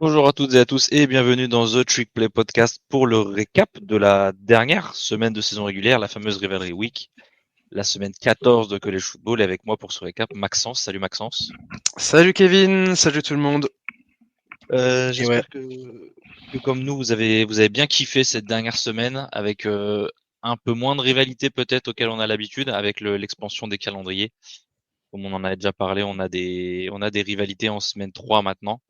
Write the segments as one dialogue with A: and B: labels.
A: Bonjour à toutes et à tous et bienvenue dans The Trick Play Podcast pour le récap de la dernière semaine de saison régulière, la fameuse Rivalry Week, la semaine 14 de College Football. Et avec moi pour ce récap, Maxence. Salut Maxence.
B: Salut Kevin, salut tout le monde.
A: J'espère que comme nous, vous avez bien kiffé cette dernière semaine avec un peu moins de rivalité peut-être auquel on a l'habitude avec l'expansion des calendriers. Comme on en a déjà parlé, on a des rivalités en semaine 3 maintenant.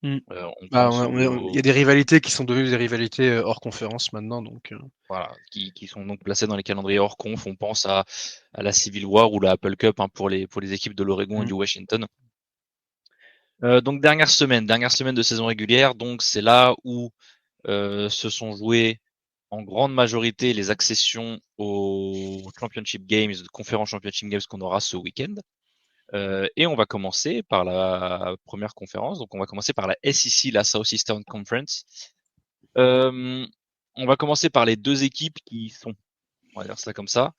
A: On
B: Il
A: pense
B: y a des rivalités qui sont devenues des rivalités hors conférence maintenant, donc.
A: Voilà, qui sont donc placés dans les calendriers hors conf. On pense à la Civil War ou la Apple Cup pour les équipes de l'Oregon et du Washington. Donc dernière semaine de saison régulière. Donc c'est là où se sont jouées en grande majorité les accessions aux Championship Games, conférence Championship Games qu'on aura ce week-end. Et on va commencer par la première conférence. Donc on va commencer par la SEC, la Southeastern Conference. On va commencer par les deux équipes qui sont, on va dire ça comme ça.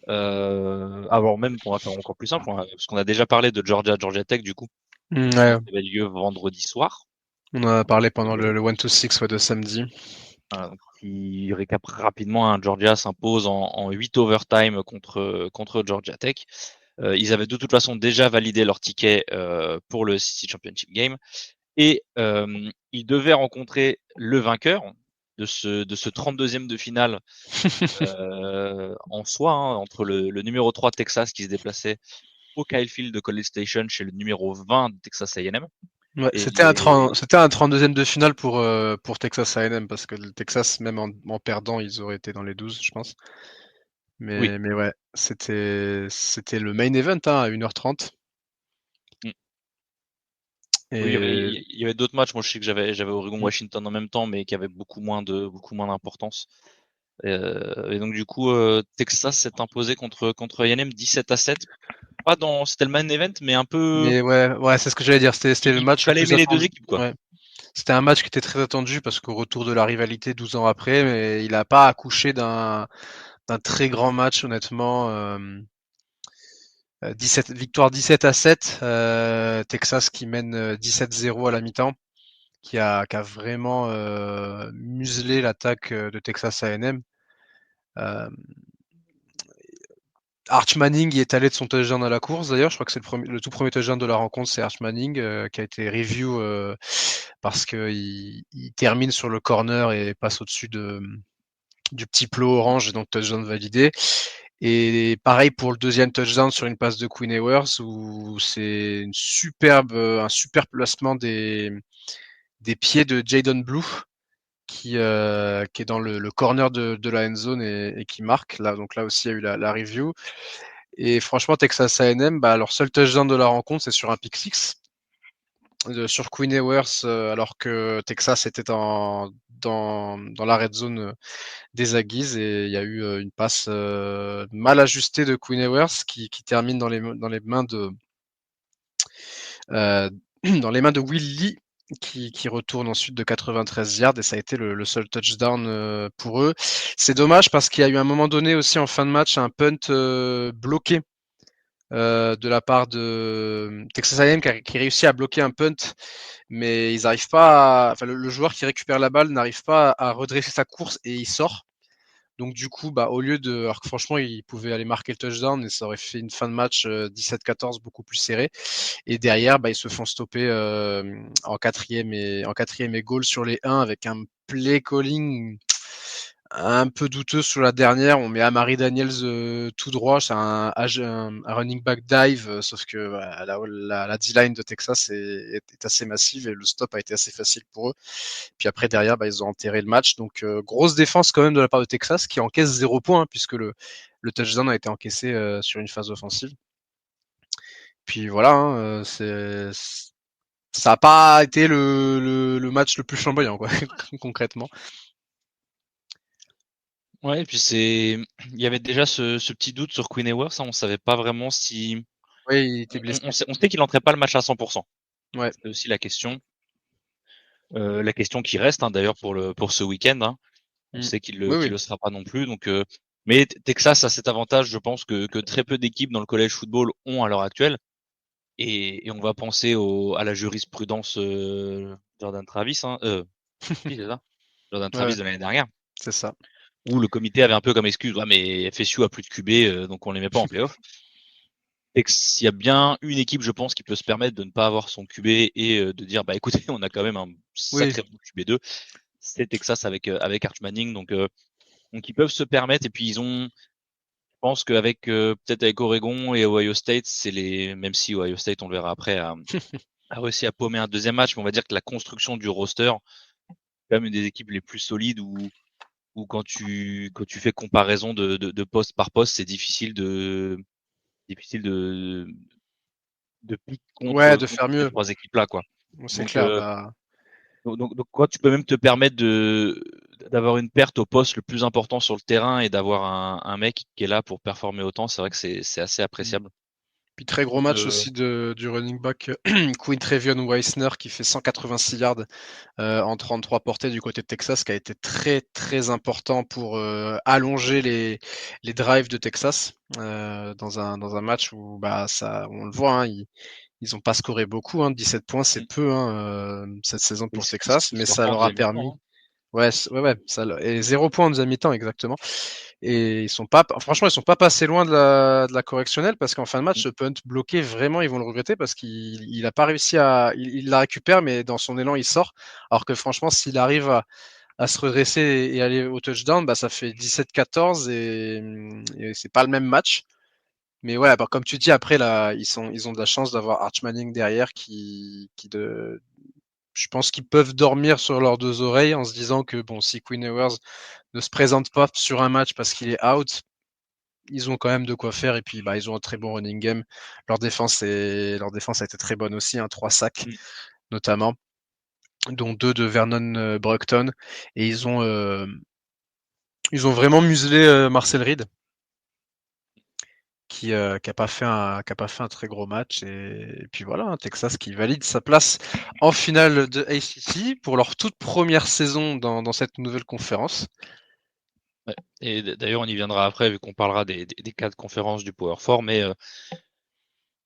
A: Alors même qu'on va faire encore plus simple, parce qu'on a déjà parlé de Georgia Tech du coup,
B: Ouais.
A: qui avait lieu vendredi soir.
B: On en a parlé pendant le 1-2-6 de samedi.
A: Qui récap rapidement, Georgia s'impose en 8 overtime contre Georgia Tech. Ils avaient de toute façon déjà validé leur ticket pour le SEC Championship Game et ils devaient rencontrer le vainqueur de ce 32e de finale en soi, entre le numéro 3 de Texas qui se déplaçait au Kyle Field de College Station chez le numéro 20 de Texas A&M.
B: Ouais,
A: Et
B: c'était un 32e de finale pour Texas A&M parce que le Texas, même en perdant, ils auraient été dans les 12, je pense.
A: oui.
B: Mais ouais, c'était le main event à 1h30.
A: Oui,
B: Et
A: il y avait d'autres matchs. Moi, je sais que j'avais Oregon-Washington en même temps, mais qui avaient beaucoup moins d'importance. Et donc du coup, Texas s'est imposé contre A&M 17-7. Pas dans, c'était le main event, mais un peu.
B: mais ouais, c'est ce que j'allais dire. C'était le
A: Il
B: match le
A: fallait
B: plus
A: aimer les deux
B: attendu.
A: équipes, quoi.
B: Ouais. C'était un match qui était très attendu parce qu'au retour de la rivalité 12 ans après, mais il n'a pas accouché d'un très grand match, honnêtement. 17 victoire 17-7. Texas qui mène 17-0 à la mi-temps, qui a vraiment muselé l'attaque de Texas A&M. Arch Manning y est allé de son touchdown à la course d'ailleurs. Je crois que c'est le tout premier touchdown de la rencontre, c'est Arch Manning qui a été review parce qu'il termine sur le corner et passe au-dessus du petit plot orange, donc touchdown validé. Et pareil pour le deuxième touchdown sur une passe de Quinn Ewers où c'est un super placement des pieds de Jayden Blue qui est dans le corner de la end zone et qui marque. Donc là aussi, il y a eu la review. Et franchement, Texas A&M, leur seul touchdown de la rencontre, c'est sur un pick six sur Quinn Ewers, alors que Texas était dans la red zone des Aggies et il y a eu une passe mal ajustée de Quinn Ewers qui termine dans les mains de dans les mains de Will Lee qui retourne ensuite de 93 yards et ça a été le seul touchdown pour eux. C'est dommage parce qu'il y a eu un moment donné aussi en fin de match un punt bloqué de la part de Texas A&M qui réussit à bloquer un punt, mais ils n'arrivent pas le joueur qui récupère la balle n'arrive pas à redresser sa course et il sort. Donc du coup, au lieu de, alors que franchement, il pouvait aller marquer le touchdown et ça aurait fait une fin de match 17-14 beaucoup plus serrée. Et derrière, ils se font stopper en quatrième et goal sur les 1 avec un play calling un peu douteux sur la dernière. On met Amari Daniels tout droit, c'est un running back dive, sauf que la D-line de Texas est assez massive et le stop a été assez facile pour eux. Puis après, derrière, ils ont enterré le match. Donc, grosse défense quand même de la part de Texas qui encaisse 0 points puisque le touchdown a été encaissé sur une phase offensive. Puis voilà, ça n'a pas été le match le plus flamboyant, quoi, concrètement.
A: Ouais, et puis il y avait déjà ce petit doute sur Quinn Ewers, on savait pas vraiment si.
B: Oui, il était blessé.
A: On sait qu'il n'entrait pas le match à 100%.
B: Ouais.
A: C'est aussi la question. La question qui reste, d'ailleurs, pour ce week-end. On sait qu'il le sera pas non plus. Donc, mais Texas a cet avantage, je pense, que très peu d'équipes dans le college football ont à l'heure actuelle. Et on va penser à la jurisprudence de Jordan Travis, hein, oui, c'est ça. Jordan
B: Ouais,
A: Travis de l'année dernière,
B: c'est ça.
A: où le comité avait un peu comme excuse, ouais, mais FSU a plus de QB, donc on les met pas en playoff. Et s'il y a bien une équipe, je pense, qui peut se permettre de ne pas avoir son QB et de dire, bah écoutez, on a quand même un
B: Oui,
A: sacré bon QB2, c'est Texas avec Arch Manning, donc ils peuvent se permettre. Et puis ils ont, je pense qu'avec peut-être avec Oregon et Ohio State, c'est les, même si Ohio State, on le verra après, a réussi à paumer un deuxième match, mais on va dire que la construction du roster, quand même une des équipes les plus solides où quand tu fais comparaison de poste par poste, c'est difficile de pique
B: ouais,
A: contre,
B: de
A: contre
B: faire
A: ces
B: mieux.
A: trois équipes-là, quoi.
B: C'est
A: Donc,
B: clair.
A: euh,
B: Bah,
A: donc quoi, tu peux même te permettre d'avoir une perte au poste le plus important sur le terrain et d'avoir un mec qui est là pour performer autant. C'est vrai que c'est assez appréciable.
B: puis très gros
A: Donc,
B: match aussi du running back Quintrevon Weissner qui fait 186 yards en 33 portées du côté de Texas, qui a été très très important pour allonger les drives de Texas dans un match où bah ça on le voit, hein, ils ont pas scoré beaucoup, hein, 17 points c'est peu hein, cette saison pour Texas,
A: il
B: mais
A: score
B: ça
A: pas en
B: leur a
A: deuxième mi-temps,
B: permis.
A: hein.
B: Ouais, ouais, et 0 points en deuxième mi-temps exactement. Et ils sont pas, franchement, ils sont pas passés loin de la correctionnelle parce qu'en fin de match, ce punt bloqué, vraiment, ils vont le regretter parce qu'il a pas réussi il la récupère, mais dans son élan, il sort. Alors que franchement, s'il arrive à se redresser et aller au touchdown, bah, ça fait 17-14 et c'est pas le même match. Mais ouais, bah, comme tu dis, après, là, ils ont de la chance d'avoir Arch Manning derrière je pense qu'ils peuvent dormir sur leurs deux oreilles en se disant que bon, si Quinn Ewers ne se présente pas sur un match parce qu'il est out, ils ont quand même de quoi faire et puis bah, ils ont un très bon running game. Leur défense a été très bonne aussi, hein, 3 sacs
A: Mm.
B: notamment, dont 2 de Vernon Brockton. Et ils ont vraiment muselé Marcel Reed, qui a pas fait un très gros match. Et puis voilà, hein, Texas qui valide sa place en finale de ACC pour leur toute première saison dans cette nouvelle conférence.
A: Ouais. Et d'ailleurs, on y viendra après, vu qu'on parlera des cas de conférence du Power 4, mais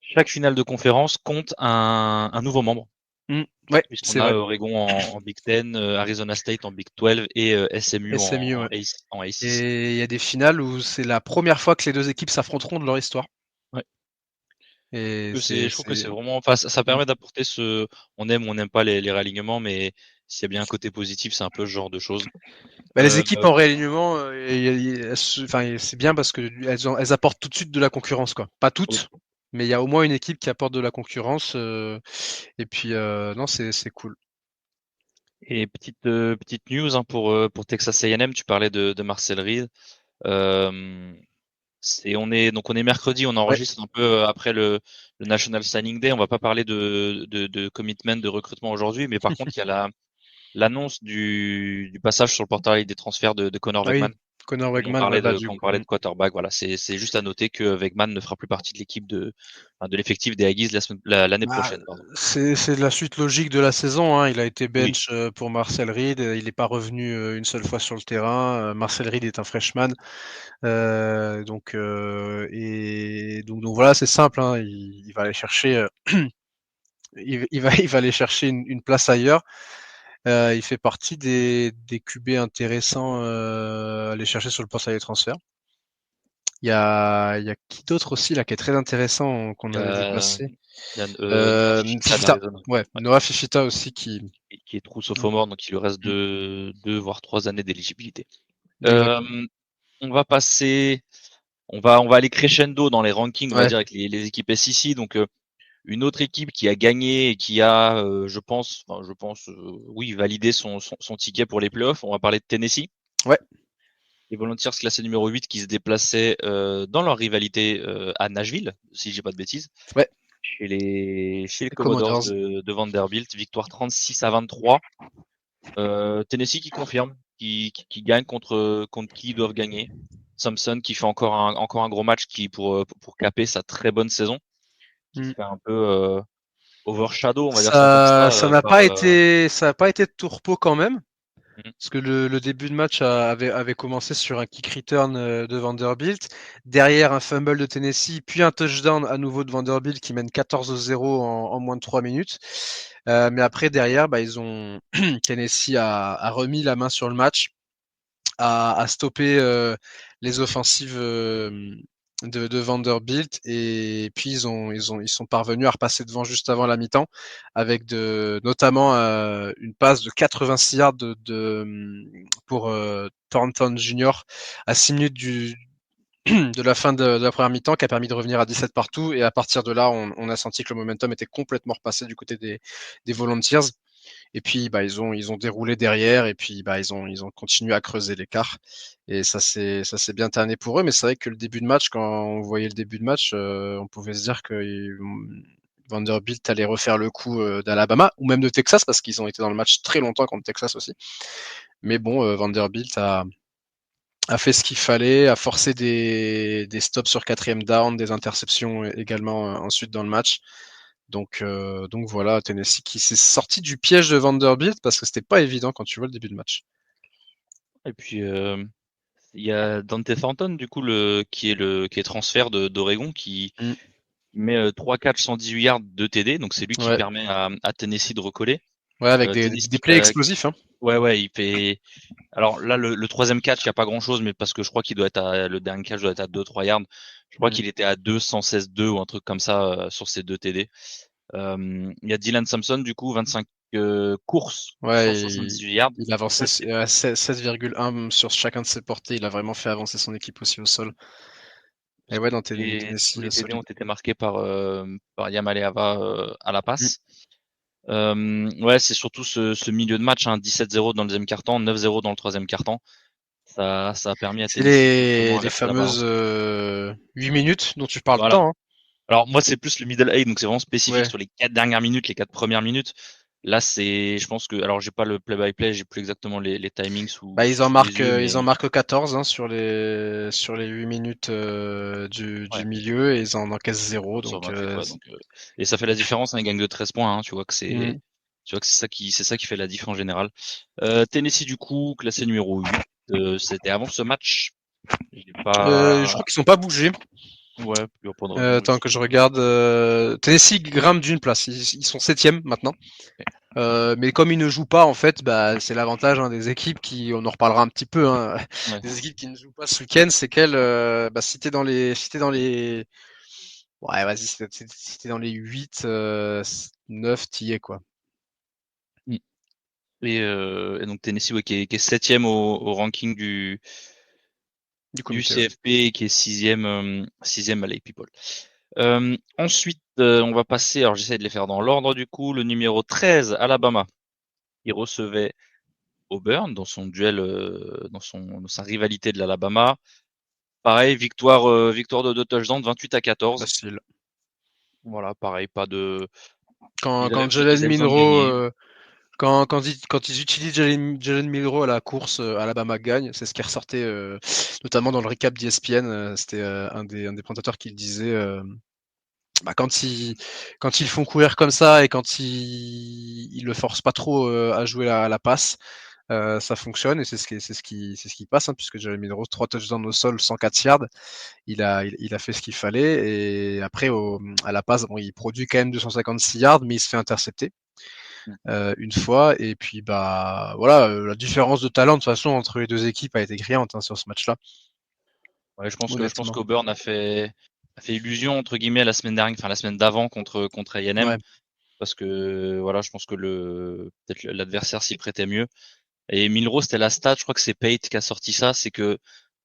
A: chaque finale de conférence compte un nouveau membre,
B: Mm, ouais,
A: puisqu'on
B: c'est
A: a
B: vrai.
A: Oregon en Big Ten, Arizona State en Big 12 et SMU
B: SMU,
A: en,
B: ouais.
A: en ACC.
B: Et il y a des finales où c'est la première fois que les deux équipes s'affronteront de leur histoire.
A: Ouais.
B: Et
A: Je trouve que c'est vraiment, enfin, ça
B: mmh.
A: permet d'apporter on aime ou on n'aime pas les réalignements, mais s'il y a bien un côté positif, c'est un peu ce genre de choses.
B: Bah, les
A: Euh,
B: équipes en réalignement, enfin, c'est bien parce que elles apportent tout de suite de la concurrence, quoi. Pas
A: oui.
B: toutes, mais il y a au moins une équipe qui apporte de la concurrence. Et puis, non, c'est cool.
A: Et petite news hein, pour Texas A&M, tu parlais de Marcel Reed. Euh, on est mercredi, on
B: Ouais.
A: enregistre un peu après le National Signing Day. On va pas parler de commitment de recrutement aujourd'hui, mais par contre il y a l'annonce du passage sur le portail des transferts de Connor
B: Ah oui,
A: Wegman.
B: Connor
A: Comme on
B: Wegman, ouais,
A: parlait
B: bah,
A: de,
B: du
A: quand on
B: coup.
A: parlait de quarterback, voilà, c'est juste à noter que Wegman ne fera plus partie de l'équipe enfin, de l'effectif des Aggies l'année
B: Bah,
A: prochaine, pardon.
B: c'est la suite logique de la saison, hein. Il a été
A: Oui,
B: bench pour Marcel Reed. Il n'est pas revenu une seule fois sur le terrain. Marcel Reed est un freshman. Donc voilà, c'est simple, hein. Il va aller chercher, il va aller chercher une place ailleurs. Il fait partie des QB intéressants à aller chercher sur le portail des transferts. Il y a qui d'autre aussi là qui est très intéressant qu'on
A: il y
B: avait vu
A: a,
B: passer.
A: il y a Noah Fifita
B: Fifita,
A: d'Arizona,
B: ouais,
A: ouais,
B: Noah Fifita aussi qui.
A: qui est true sophomore, donc il lui reste
B: Mm,
A: deux voire 3 années d'éligibilité.
B: exactement.
A: Euh, on va passer, on va aller crescendo dans les rankings, on va
B: Ouais.
A: dire avec les équipes SEC. Donc une autre équipe qui a gagné et qui a, oui, validé son ticket pour les playoffs. On va parler de Tennessee.
B: Ouais.
A: Les Volunteers classés numéro 8 qui se déplaçaient dans leur rivalité à Nashville, si j'ai pas de bêtises,
B: Ouais.
A: chez les
B: Les
A: Commodores
B: Commodores.
A: de Vanderbilt, victoire 36-23. Tennessee qui confirme, qui gagne contre qui ils doivent gagner. Thompson qui fait encore un gros match pour caper sa très bonne saison, qui se
B: Mm.
A: fait un peu overshadow, on va dire ça comme
B: Ça,
A: ça,
B: ça n'a pas été de tourpeau quand même. Parce que le début de match avait commencé sur un kick return de Vanderbilt. Derrière, un fumble de Tennessee, puis un touchdown à nouveau de Vanderbilt qui mène 14-0 en moins de 3 minutes. Mais après, derrière, ils ont Tennessee a remis la main sur le match, a stoppé les offensives de Vanderbilt, et puis ils sont parvenus à repasser devant juste avant la mi-temps avec notamment une passe de 86 yards pour Thornton Jr. à 6 minutes de la fin de la première mi-temps, qui a permis de revenir à 17 partout, et à partir de là on a senti que le momentum était complètement repassé du côté des Volunteers. Et puis ils ont déroulé derrière, et puis ils ont continué à creuser l'écart, et ça s'est bien terminé pour eux. Mais c'est vrai que le début de match, quand on voyait le début de match, on pouvait se dire que Vanderbilt allait refaire le coup d'Alabama ou même de Texas, parce qu'ils ont été dans le match très longtemps contre Texas aussi. Mais bon, Vanderbilt a fait ce qu'il fallait, a forcé des stops sur 4e down, des interceptions également ensuite dans le match. Donc voilà, Tennessee qui s'est sorti du piège de Vanderbilt, parce que c'était pas évident quand tu vois le début de match.
A: Et puis il y a Dante Thornton du coup qui est transfert d'Oregon qui met 3 catchs 118 yards de TD, donc c'est lui qui
B: Ouais.
A: permet à Tennessee de recoller.
B: Ouais, avec des
A: Tennessee
B: plays explosifs. Hein.
A: ouais, il fait. Alors là, le troisième catch, il n'y a pas grand-chose, mais parce que je crois qu'il doit être le dernier catch doit être à 2-3 yards. Je crois qu'il était à 216-2 ou un truc comme ça sur ces deux TD. Il y a Dylan Sampson, du coup, 25 courses,
B: Ouais,
A: 178 yards.
B: il avançait à 7,1 sur chacun de ses portées. Il a vraiment fait avancer son équipe aussi au sol. Et ouais, dans
A: Tous
B: Tennessee,
A: les TD ont
B: solide.
A: été marqués par Yamaleava à la passe. Ouais, c'est surtout ce milieu de match, hein, 17-0 dans le deuxième quart-temps, 9-0 dans le troisième quart-temps. Ça a permis à
B: C'est
A: Tennessee de vraiment
B: les
A: inverser la
B: fameuses
A: balance.
B: 8 minutes dont tu parles
A: Voilà.
B: tant. Hein.
A: Alors moi, c'est plus le middle eight, donc c'est vraiment spécifique
B: Ouais.
A: sur les 4 dernières minutes, les 4 premières minutes. Là, je pense que, alors j'ai pas le play-by-play, j'ai plus exactement les timings sous les yeux,
B: Ils en
A: mais
B: marquent 14 sur les 8 minutes
A: ouais,
B: du milieu, et ils en encaissent 0.
A: sur
B: Donc,
A: 28, ouais. Donc, et ça fait la différence, hein, ils gagnent de 13 points, hein,
B: mm.
A: tu vois que c'est ça qui fait la différence générale. Tennessee, du coup, classé numéro 8. C'était avant ce match. J'ai
B: Je
A: pas,
B: crois qu'ils sont pas bougés.
A: ouais, plus pas de raison,
B: Tant que je regarde, Tennessee grimpe d'une place. Ils sont 7e maintenant. Mais comme ils ne jouent pas, en fait, c'est l'avantage des équipes qui, on en reparlera un petit peu, hein,
A: ouais.
B: des équipes qui ne jouent pas ce week-end, c'est qu'elles, si t'es dans les, ouais, vas-y, si t'es dans les 8, 9, t'y es, quoi.
A: Et donc Tennessee, ouais, qui est septième au ranking
B: Du
A: du
B: comité, ouais.
A: CFP et qui est sixième à Lake People. Ensuite, on va passer, alors j'essaie de les faire dans l'ordre du coup, le numéro 13, Alabama, il recevait Auburn dans son duel, dans sa rivalité de l'Alabama. Pareil, victoire de 2 touchdowns, 28-14.
B: Facile.
A: Voilà, pareil, pas de.
B: Quand
A: Ils
B: Jalen
A: avaient besoin de
B: Milroe,
A: gagner.
B: quand ils utilisent Jalen Milroe à la course, Alabama gagne. C'est ce qui ressortait notamment dans le recap d'ESPN. C'était un des présentateurs qui le disait. Quand ils font courir comme ça, et quand ils le forcent pas trop à jouer la passe, ça fonctionne, et c'est ce qui passe, puisque Jalen Milroe, 3 touchdowns au sol, 104 yards. Il a fait ce qu'il fallait, et après à la passe, bon, il produit quand même 256 yards, mais il se fait intercepter une fois. Et puis voilà, la différence de talent de toute façon entre les deux équipes a été criante sur ce match-là,
A: Ouais, je pense
B: honnêtement.
A: qu'Auburn a fait illusion entre guillemets la semaine dernière, enfin la semaine d'avant contre A&M,
B: Ouais.
A: parce que voilà, je pense que peut-être l'adversaire s'y prêtait mieux. Et Milrose, c'était la stat, je crois que c'est Pate qui a sorti ça, c'est que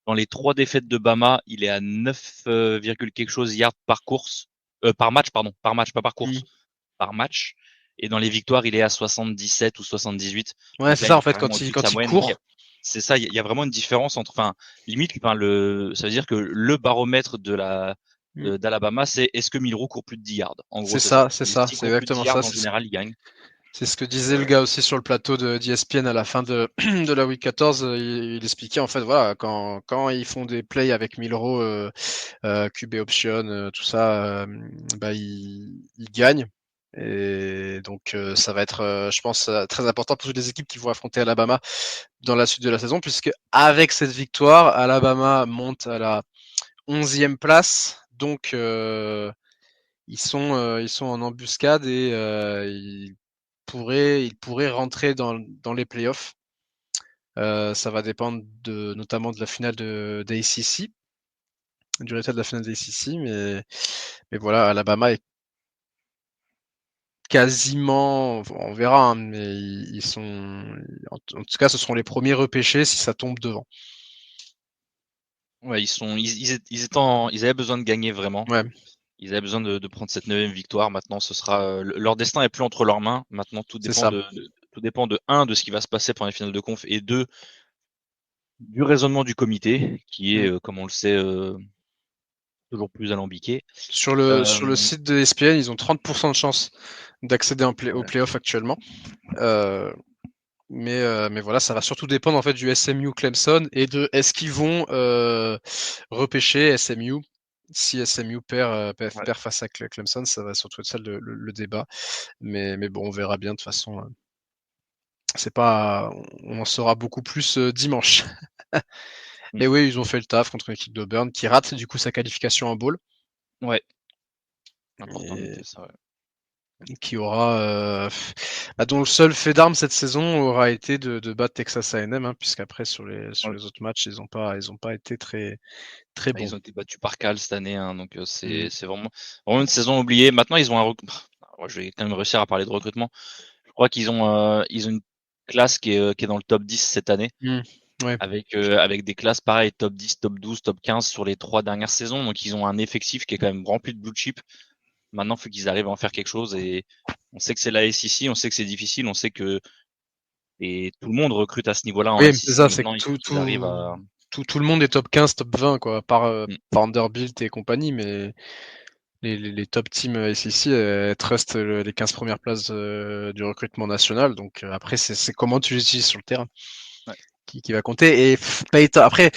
A: dans les 3 défaites de Bama, il est à 9, quelque chose yards par course, par match, pardon, par match, pas par course,
B: Mm.
A: par match. Et dans les victoires, il est à 77 ou 78.
B: Ouais,
A: Donc
B: c'est
A: là,
B: ça
A: il
B: en
A: est
B: fait,
A: carrément au-dessus de sa
B: quand il
A: moyenne. Donc
B: court.
A: c'est ça, il y a vraiment une différence entre, enfin, limite, enfin, ça veut dire que le baromètre d'Alabama, c'est est-ce que Milroe court plus de 10 yards. En gros, c'est ça. Et s'il
B: C'est
A: court plus de 10
B: exactement ça.
A: yards, en général, il gagne.
B: C'est ce que disait le gars aussi sur le plateau d'ESPN à la fin de la week 14. Il expliquait en fait, voilà, quand ils font des plays avec Milroe, QB option, tout ça, ils gagnent. Et donc ça va être, je pense, très important pour toutes les équipes qui vont affronter Alabama dans la suite de la saison, puisque avec cette victoire, Alabama monte à la 11e place. Donc ils sont en embuscade et ils pourraient rentrer dans les playoffs. Ça va dépendre notamment de la finale d'ACC, du résultat de la finale d'ACC, mais voilà, Alabama est quasiment, on verra, hein, mais ils sont, en tout cas, ce seront les premiers repêchés si ça tombe devant.
A: Ouais, ils avaient besoin de gagner vraiment.
B: Ouais.
A: Ils avaient besoin de prendre cette 9e victoire. Maintenant, ce sera leur destin est plus entre leurs mains. Maintenant, tout dépend tout dépend de un de ce qui va se passer pendant les finales de conf et deux du raisonnement du comité qui est, comme on le sait, toujours plus alambiqué.
B: Sur le site de ESPN, ils ont 30% de chance d'accéder au playoff actuellement. Mais voilà, ça va surtout dépendre en fait du SMU Clemson et de est-ce qu'ils vont repêcher SMU. Si SMU perd face à Clemson, ça va surtout être ça le débat. Mais bon, on verra bien de toute façon. C'est pas, on en saura beaucoup plus dimanche. Et oui, ils ont fait le taf contre une équipe d'Auburn qui rate du coup sa qualification en bowl.
A: Ouais. Important de noter ça. Ouais.
B: Qui aura, dont le seul fait d'armes cette saison aura été de battre Texas A&M, hein, puisqu'après sur les autres matchs ils ont pas été très très bons.
A: Ils ont été battus par Cal cette année, hein, donc c'est vraiment une saison oubliée. Maintenant ils ont je vais quand même réussir à parler de recrutement. Je crois qu'ils ont une classe qui est dans le top 10 cette année.
B: Ouais.
A: Avec des classes pareilles, top 10, top 12, top 15 sur les 3 dernières saisons. Donc ils ont un effectif qui est quand même rempli de blue chip. Maintenant, il faut qu'ils arrivent à en faire quelque chose. Et on sait que c'est la SEC, on sait que c'est difficile, on sait que tout le monde recrute à ce niveau-là en
B: Oui, c'est
A: SEC.
B: ça, c'est que
A: Maintenant, il faut qu'ils arrivent à...
B: tout le monde est top 15, top 20, quoi, par Vanderbilt et compagnie, mais les top teams SEC trustent les 15 premières places du recrutement national. Donc après, c'est comment tu les utilises sur le terrain qui va compter. Et Peyton, après,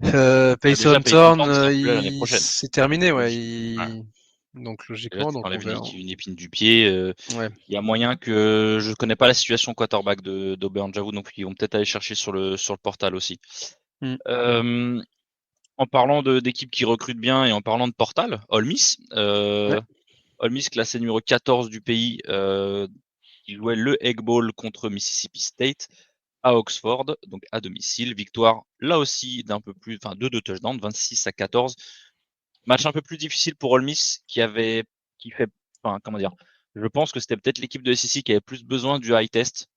B: Peyton Thorne, c'est terminé, ouais. Donc
A: Déjà,
B: logiquement,
A: tu
B: donc on
A: enlèves
B: verra.
A: une épine du pied. Il y a moyen que je connais pas la situation quarterback d'Auburn, j'avoue, donc ils vont peut-être aller chercher sur le portal aussi. En parlant d'équipes qui recrutent bien et en parlant de portal, Ole Miss, Ole Miss classé numéro 14 du pays, qui jouait le Egg Bowl contre Mississippi State à Oxford, donc à domicile. Victoire là aussi d'un peu plus, enfin de 2 touchdowns, 26-14. Match un peu plus difficile pour Ole Miss comment dire, je pense que c'était peut-être l'équipe de SEC qui avait plus besoin du high test.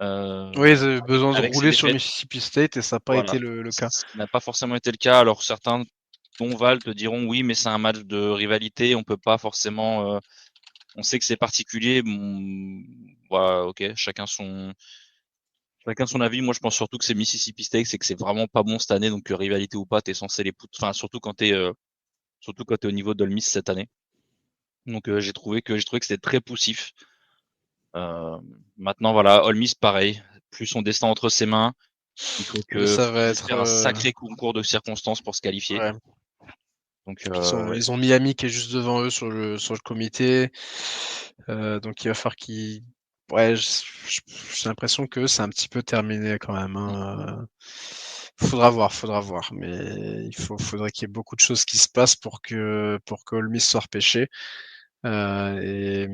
B: Oui, ils avaient besoin de
A: Avec ses
B: rouler sur
A: défaites.
B: Mississippi State et ça n'a pas
A: Voilà.
B: été le cas.
A: Ce qui n'a pas forcément été le cas. Alors certains, dont Val, te diront oui, mais c'est un match de rivalité, on peut pas forcément. On sait que c'est particulier. Voilà, ok, chacun son avis. Moi, je pense surtout que c'est Mississippi State, c'est que c'est vraiment pas bon cette année, donc rivalité ou pas, t'es censé les poutres. Enfin, surtout quand t'es au niveau d'Ole Miss cette année. Donc j'ai trouvé que c'était très poussif. Maintenant, voilà, Ole Miss, pareil, plus son destin entre ses mains. Il faut
B: Ça va
A: qu'ils
B: être
A: espèrent un sacré concours de circonstances pour se qualifier.
B: ouais.
A: Donc,
B: Ils ont Miami qui est juste devant eux sur le comité. Donc il va falloir qu'ils. Ouais, j'ai l'impression que c'est un petit peu terminé quand même. Hein. Faudra voir. Mais faudrait qu'il y ait beaucoup de choses qui se passent pour que Ole Miss soit repêché. Et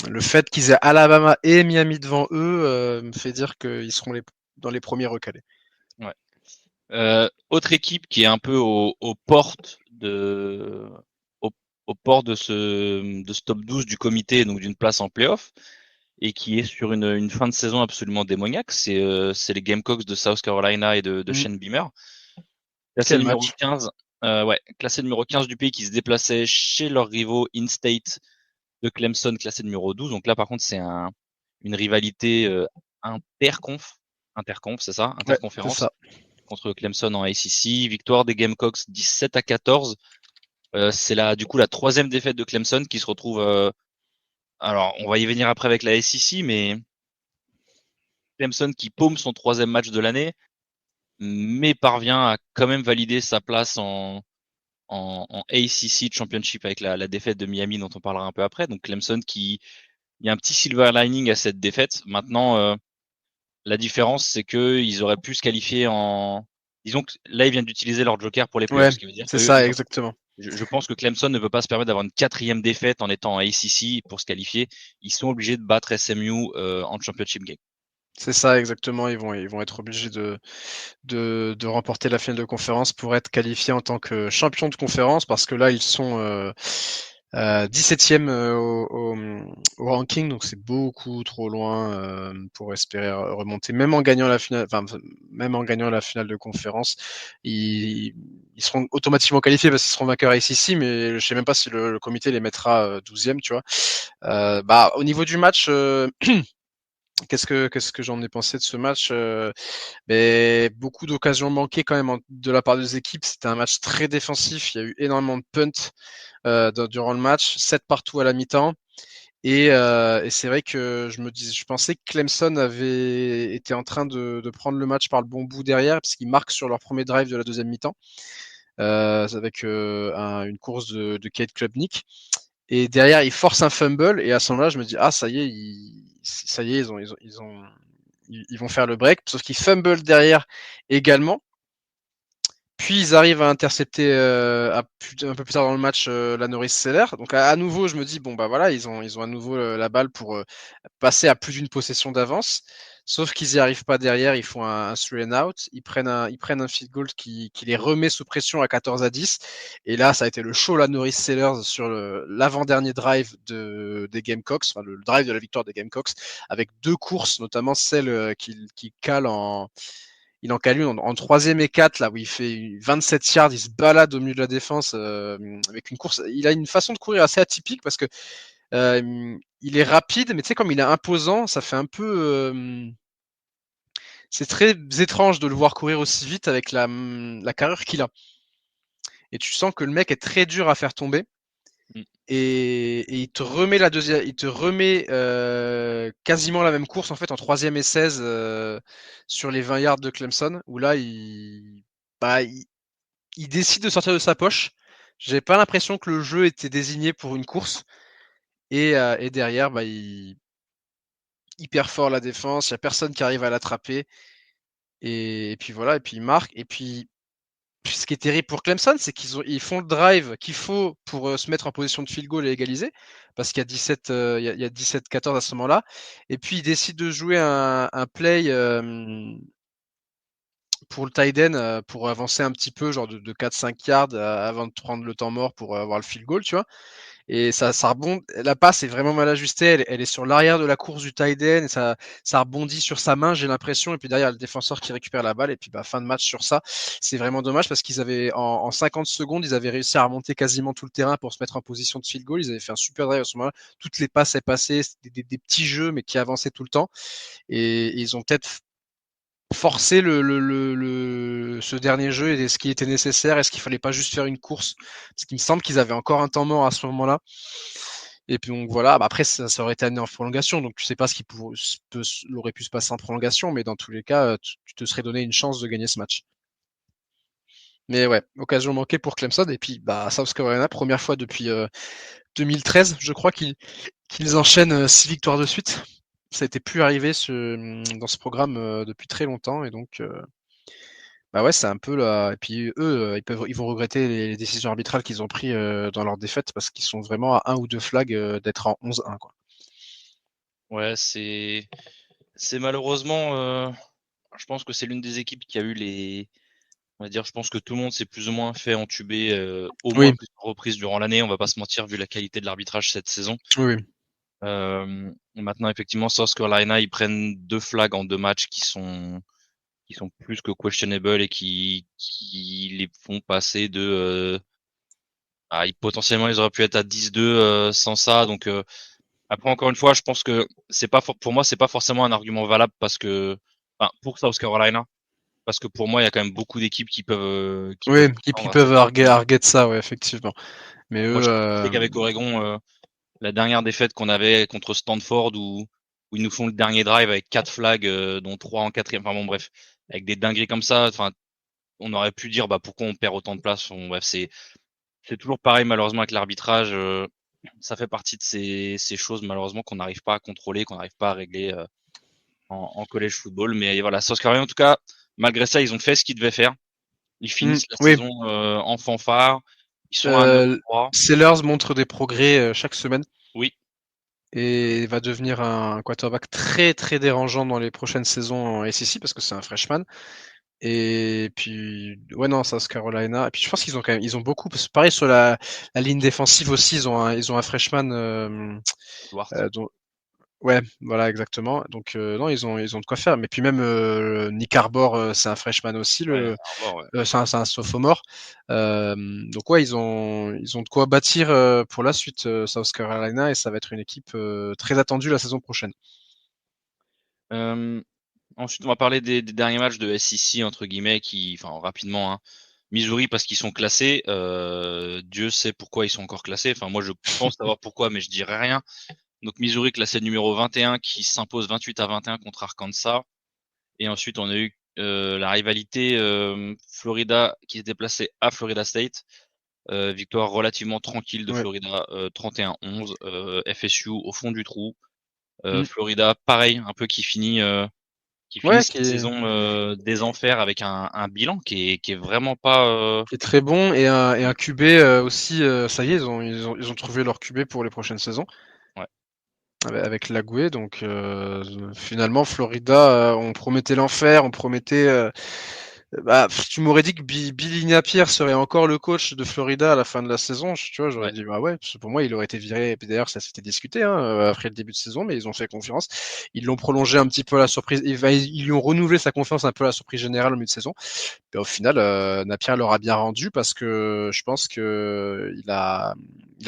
B: le fait qu'ils aient Alabama et Miami devant eux me fait dire qu'ils seront dans les premiers recalés.
A: Ouais. Autre équipe qui est un peu aux portes aux portes de ce top 12 du comité, donc d'une place en playoff, et qui est sur une fin de saison absolument démoniaque, c'est les Gamecocks de South Carolina et de Shane Beamer. Classé numéro 15, classé numéro 15 du pays, qui se déplaçait chez leurs rivaux in-state de Clemson, classé numéro 12. Donc là, par contre, c'est une rivalité interconf, c'est ça, interconférence,
B: c'est ça.
A: contre Clemson en ACC. Victoire des Gamecocks 17-14. C'est du coup la 3e défaite de Clemson qui se retrouve. Alors, on va y venir après avec la SEC, mais Clemson qui paume son 3e match de l'année, mais parvient à quand même valider sa place en en ACC Championship avec la défaite de Miami dont on parlera un peu après. Donc Clemson il y a un petit silver lining à cette défaite. Maintenant, la différence, c'est que ils auraient pu se qualifier disons que là, ils viennent d'utiliser leur joker pour les playoffs,
B: Ouais,
A: ce qui veut dire
B: c'est
A: que
B: ça, exactement.
A: je pense que Clemson ne peut pas se permettre d'avoir une 4e défaite en étant en ACC pour se qualifier. Ils sont obligés de battre SMU en championship game.
B: C'est ça, exactement. Ils vont être obligés de remporter la finale de conférence pour être qualifiés en tant que champion de conférence, parce que là, ils sont 17e au ranking, donc c'est beaucoup trop loin pour espérer remonter. Même en gagnant la finale, même en gagnant la finale de conférence, ils seront automatiquement qualifiés parce qu'ils seront vainqueurs ici, mais je sais même pas si le comité les mettra 12e, tu vois. Au niveau du match, qu'est-ce que j'en ai pensé de ce match? Mais beaucoup d'occasions manquées quand même de la part des équipes. C'était un match très défensif. Il y a eu énormément de punts durant le match, 7 partout à la mi-temps. Et c'est vrai que je pensais que Clemson avait été en train de prendre le match par le bon bout derrière, parce qu'ils marquent sur leur premier drive de la deuxième mi-temps, avec une course de Kate Klubnik. Et derrière, ils forcent un fumble, et à ce moment-là, je me dis, ah, ça y est, ils vont faire le break, sauf qu'ils fumble derrière également. Puis ils arrivent à intercepter un peu plus tard dans le match la Norris Seller. Donc à nouveau, je me dis bon bah voilà, ils ont à nouveau la balle pour passer à plus d'une possession d'avance. Sauf qu'ils n'y arrivent pas derrière, ils font un 3 and out, ils prennent un field goal qui les remet sous pression à 14-10. Et là, ça a été le show la Norris Sellers sur l'avant-dernier drive des Gamecocks, enfin le drive de la victoire des Gamecocks, avec 2 courses, notamment celle qui cale il en cale une en 3e et 4, là où il fait 27 yards, il se balade au milieu de la défense avec une course. Il a une façon de courir assez atypique parce que il est rapide, mais tu sais, comme il est imposant, ça fait un peu. C'est très étrange de le voir courir aussi vite avec la carrure qu'il a. Et tu sens que le mec est très dur à faire tomber.
A: Mm.
B: Et il te remet la deuxième, il te remet quasiment la même course en fait en 3e et 16 sur les 20 yards de Clemson, où là il décide de sortir de sa poche. J'ai pas l'impression que le jeu était désigné pour une course. Et derrière, il hyper fort la défense, il n'y a personne qui arrive à l'attraper. Et puis voilà, et puis il marque. Et puis ce qui est terrible pour Clemson, c'est ils font le drive qu'il faut pour se mettre en position de field goal et égaliser, parce qu'il y a 17-14 à ce moment-là. Et puis ils décident de jouer un play pour le tight end pour avancer un petit peu, genre de 4-5 yards avant de prendre le temps mort pour avoir le field goal, tu vois. Et ça rebondit. La passe est vraiment mal ajustée. Elle est sur l'arrière de la course du tight end et ça rebondit sur sa main, j'ai l'impression. Et puis derrière, le défenseur qui récupère la balle. Et puis fin de match sur ça. C'est vraiment dommage parce qu'ils avaient en 50 secondes, ils avaient réussi à remonter quasiment tout le terrain pour se mettre en position de field goal. Ils avaient fait un super drive à ce moment-là. Toutes les passes est passées, c'était des petits jeux mais qui avançaient tout le temps. Et ils ont peut-être forcer ce dernier jeu et ce qui était nécessaire. Est-ce qu'il fallait pas juste faire une course? Parce qu'il me semble qu'ils avaient encore un temps mort à ce moment-là. Et puis donc voilà, après ça aurait été amené en prolongation, donc tu sais pas ce qui aurait pu se passer en prolongation, mais dans tous les cas, tu te serais donné une chance de gagner ce match. Mais ouais, occasion manquée pour Clemson, et puis South Carolina, première fois depuis 2013, je crois qu'ils enchaînent 6 victoires de suite. Ça n'était plus arrivé dans ce programme depuis très longtemps, et donc ouais, c'est un peu là. Et puis eux, ils vont regretter les décisions arbitrales qu'ils ont prises dans leur défaite parce qu'ils sont vraiment à 1 ou 2 flags d'être en 11-1, quoi.
A: Ouais, c'est malheureusement, je pense que c'est l'une des équipes qui a eu on va dire, je pense que tout le monde s'est plus ou moins fait entuber au moins
B: Oui,
A: plusieurs reprises durant l'année. On va pas se mentir vu la qualité de l'arbitrage cette saison.
B: oui,
A: Maintenant, effectivement, South Carolina, ils prennent 2 flags en 2 matchs qui sont plus que questionable et qui les font passer potentiellement ils auraient pu être à 10-2 sans ça. Donc après encore une fois, je pense que c'est pas pour moi c'est pas forcément un argument valable parce que pour South Carolina parce que pour moi il y a quand même beaucoup d'équipes qui peuvent
B: oui, qui
A: prétendre à
B: peuvent
A: cette
B: arguer de ça, ouais, effectivement. Mais
A: moi
B: eux,
A: je sais qu'avec Oregon la dernière défaite qu'on avait contre Stanford où ils nous font le dernier drive avec 4 flags dont 3 en quatrième, enfin bon bref, avec des dingueries comme ça, enfin on aurait pu dire pourquoi on perd autant de place, bref, c'est toujours pareil malheureusement avec l'arbitrage. Ça fait partie de ces choses malheureusement qu'on n'arrive pas à contrôler, qu'on n'arrive pas à régler en college football. Mais voilà, South Carolina en tout cas, malgré ça, ils ont fait ce qu'ils devaient faire. Ils finissent la
B: Oui,
A: saison en fanfare. Ils sont à 9-3.
B: Sellers montre des progrès chaque semaine
A: Oui,
B: et va devenir un quarterback très très dérangeant dans les prochaines saisons en SEC parce que c'est un freshman. Et puis, ouais, non, South Carolina. Et puis, je pense qu'ils ont quand même, ils ont beaucoup. Pareil sur la ligne défensive aussi, ils ont un freshman.
A: Duarte.
B: Dont, ouais, voilà, exactement. Donc, non, ils ont de quoi faire. Mais puis même Nick Arbor, c'est un freshman aussi.
A: Ouais, au revoir, ouais.
B: C'est un sophomore. Donc, ouais, ils ont de quoi bâtir pour la suite, South Carolina, et ça va être une équipe très attendue la saison prochaine.
A: Ensuite, on va parler des derniers matchs de SEC entre guillemets, enfin rapidement, hein. Missouri parce qu'ils sont classés. Dieu sait pourquoi ils sont encore classés. Enfin, moi, je pense savoir pourquoi, mais je dirais rien. Donc Missouri classé numéro 21 qui s'impose 28-21 contre Arkansas. Et ensuite, on a eu la rivalité Florida qui s'est déplacée à Florida State. Victoire relativement tranquille de
B: Ouais.
A: Florida 31-11. FSU au fond du trou.
B: Mm.
A: Florida, pareil, un peu qui finit
B: Ouais,
A: cette saison des enfers avec un bilan qui est vraiment pas.
B: qui est très bon, et un QB aussi. Ça y est, ils ont trouvé leur QB pour les prochaines saisons
A: Ouais.
B: avec Lagoué. Donc finalement, Florida, on promettait l'enfer, on promettait. Tu m'aurais dit que Billy Napier serait encore le coach de Florida à la fin de la saison. Tu vois, j'aurais
A: Ouais.
B: dit bah ouais, parce que pour moi, il aurait été viré. Et puis d'ailleurs, ça s'était discuté après le début de saison, mais ils ont fait confiance. Ils l'ont prolongé un petit peu à la surprise. Ils lui ont renouvelé sa confiance un peu à la surprise générale au milieu de saison. Et au final, Napier leur a bien rendu parce que je pense que il a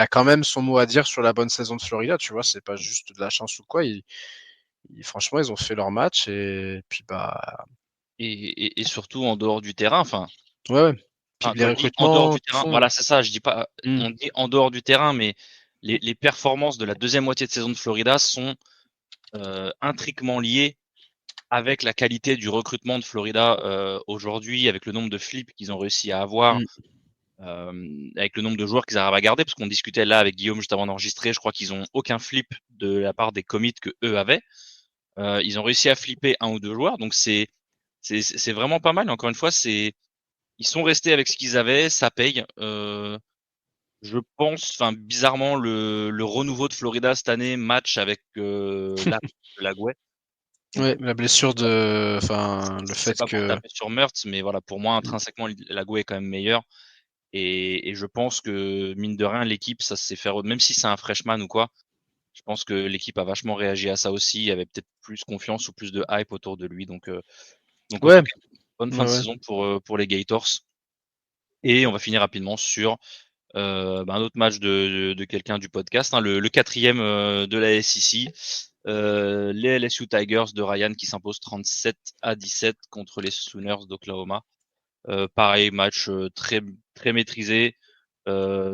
B: quand même son mot à dire sur la bonne saison de Florida. Tu vois, c'est pas juste de la chance ou quoi. Franchement, ils ont fait leur match, et puis bah
A: Et surtout en dehors du terrain.
B: ouais, ouais. Puis
A: Enfin,
B: les
A: quand je dis en dehors
B: recrutements
A: du terrain,
B: font.
A: voilà, c'est ça. Je dis pas.
B: Mm.
A: On dit en dehors du terrain, mais les performances de la deuxième moitié de saison de Florida sont intriquement liées avec la qualité du recrutement de Florida aujourd'hui, avec le nombre de flips qu'ils ont réussi à avoir,
B: Mm.
A: avec le nombre de joueurs qu'ils arrivent à garder, parce qu'on discutait là avec Guillaume juste avant d'enregistrer, je crois qu'ils ont aucun flip de la part des commits que eux avaient. Ils ont réussi à flipper un ou deux joueurs, donc c'est vraiment pas mal. Encore une fois, ils sont restés avec ce qu'ils avaient, ça paye. Je pense, enfin bizarrement, le renouveau de Florida cette année match avec Lagouet. Donc
B: Ouais, la blessure enfin, le
A: c'est
B: fait
A: pas pour
B: que.
A: taper sur Mertz, mais voilà, pour moi
B: Mm.
A: intrinsèquement Lagouet est quand même meilleur. Et je pense que mine de rien, l'équipe, ça s'est fait, même si c'est un freshman ou quoi, je pense que l'équipe a vachement réagi à ça aussi, avait peut-être plus confiance ou plus de hype autour de lui. Donc en tout
B: Ouais,
A: cas, bonne fin
B: ouais,
A: de
B: ouais.
A: saison pour les Gators. Et on va finir rapidement sur un autre match de quelqu'un du podcast, hein, le quatrième de la SEC. Les LSU Tigers de Ryan qui s'imposent 37-17 contre les Sooners d'Oklahoma. Pareil, match très très maîtrisé,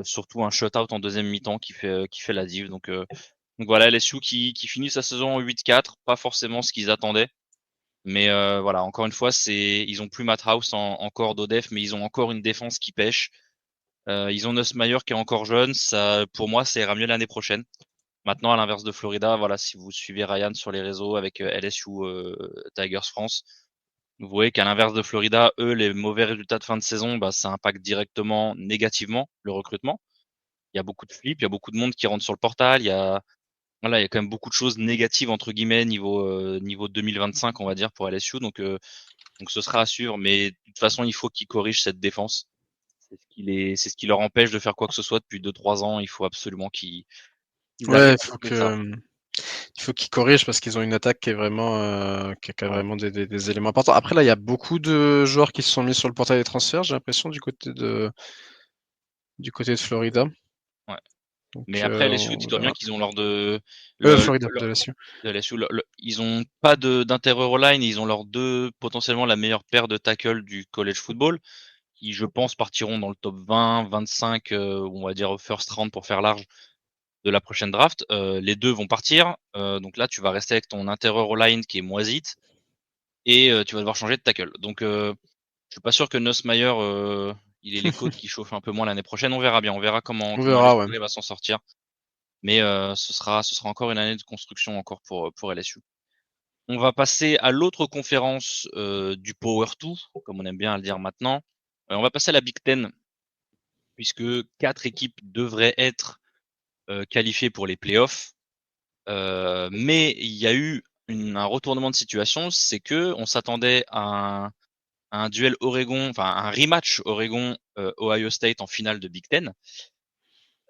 A: surtout un shutout en deuxième mi-temps qui fait la div. Donc voilà, LSU qui finit sa saison en 8-4, pas forcément ce qu'ils attendaient. Mais voilà, encore une fois, ils ont plus Matt House en corps d'Odef, mais ils ont encore une défense qui pêche. Ils ont Nussmeier qui est encore jeune. Ça, pour moi, ça ira mieux l'année prochaine. Maintenant, à l'inverse de Florida, voilà, si vous suivez Ryan sur les réseaux avec LSU Tigers France, vous voyez qu'à l'inverse de Florida, eux, les mauvais résultats de fin de saison, bah, ça impacte directement négativement le recrutement. Il y a beaucoup de flips, il y a beaucoup de monde qui rentre sur le portal. Il y a quand même beaucoup de choses négatives entre guillemets niveau 2025, on va dire pour LSU. Donc ce sera à suivre. Mais de toute façon, il faut qu'ils corrigent cette défense. C'est ce qui leur empêche de faire quoi que ce soit depuis 2-3 ans. Il faut absolument qu'ils
B: Ouais,
A: arrivent à régler ça.
B: il faut qu'ils corrigent parce qu'ils ont une attaque qui est vraiment, qui a
A: Ouais,
B: vraiment des éléments importants. Après, là, il y a beaucoup de joueurs qui se sont mis sur le portail des transferts, j'ai l'impression, du côté de Florida.
A: ouais.
B: Donc,
A: Mais après, LSU,
B: on
A: dis-toi bien
B: verra.
A: qu'ils ont leur de le,
B: Florida, de
A: leur-
B: LSU.
A: de LSU, ils ont pas d'intérieur line, ils ont leurs deux potentiellement la meilleure paire de tackles du college football, qui je pense partiront dans le top 20, 25, on va dire first round pour faire large de la prochaine draft. Les deux vont partir, donc là tu vas rester avec ton intérieur line qui est moisite et tu vas devoir changer de tackle. Donc je suis pas sûr que Nussmeier Il est les côtes qui chauffent un peu moins l'année prochaine. On verra bien. On verra comment
B: Ouais.
A: LSU va s'en sortir. Mais ce sera encore une année de construction encore pour LSU. On va passer à l'autre conférence du Power 2, comme on aime bien le dire maintenant. On va passer à la Big Ten, puisque 4 équipes devraient être qualifiées pour les playoffs. Mais il y a eu un retournement de situation, c'est que on s'attendait à un duel Oregon, enfin un rematch Oregon-Ohio State en finale de Big Ten.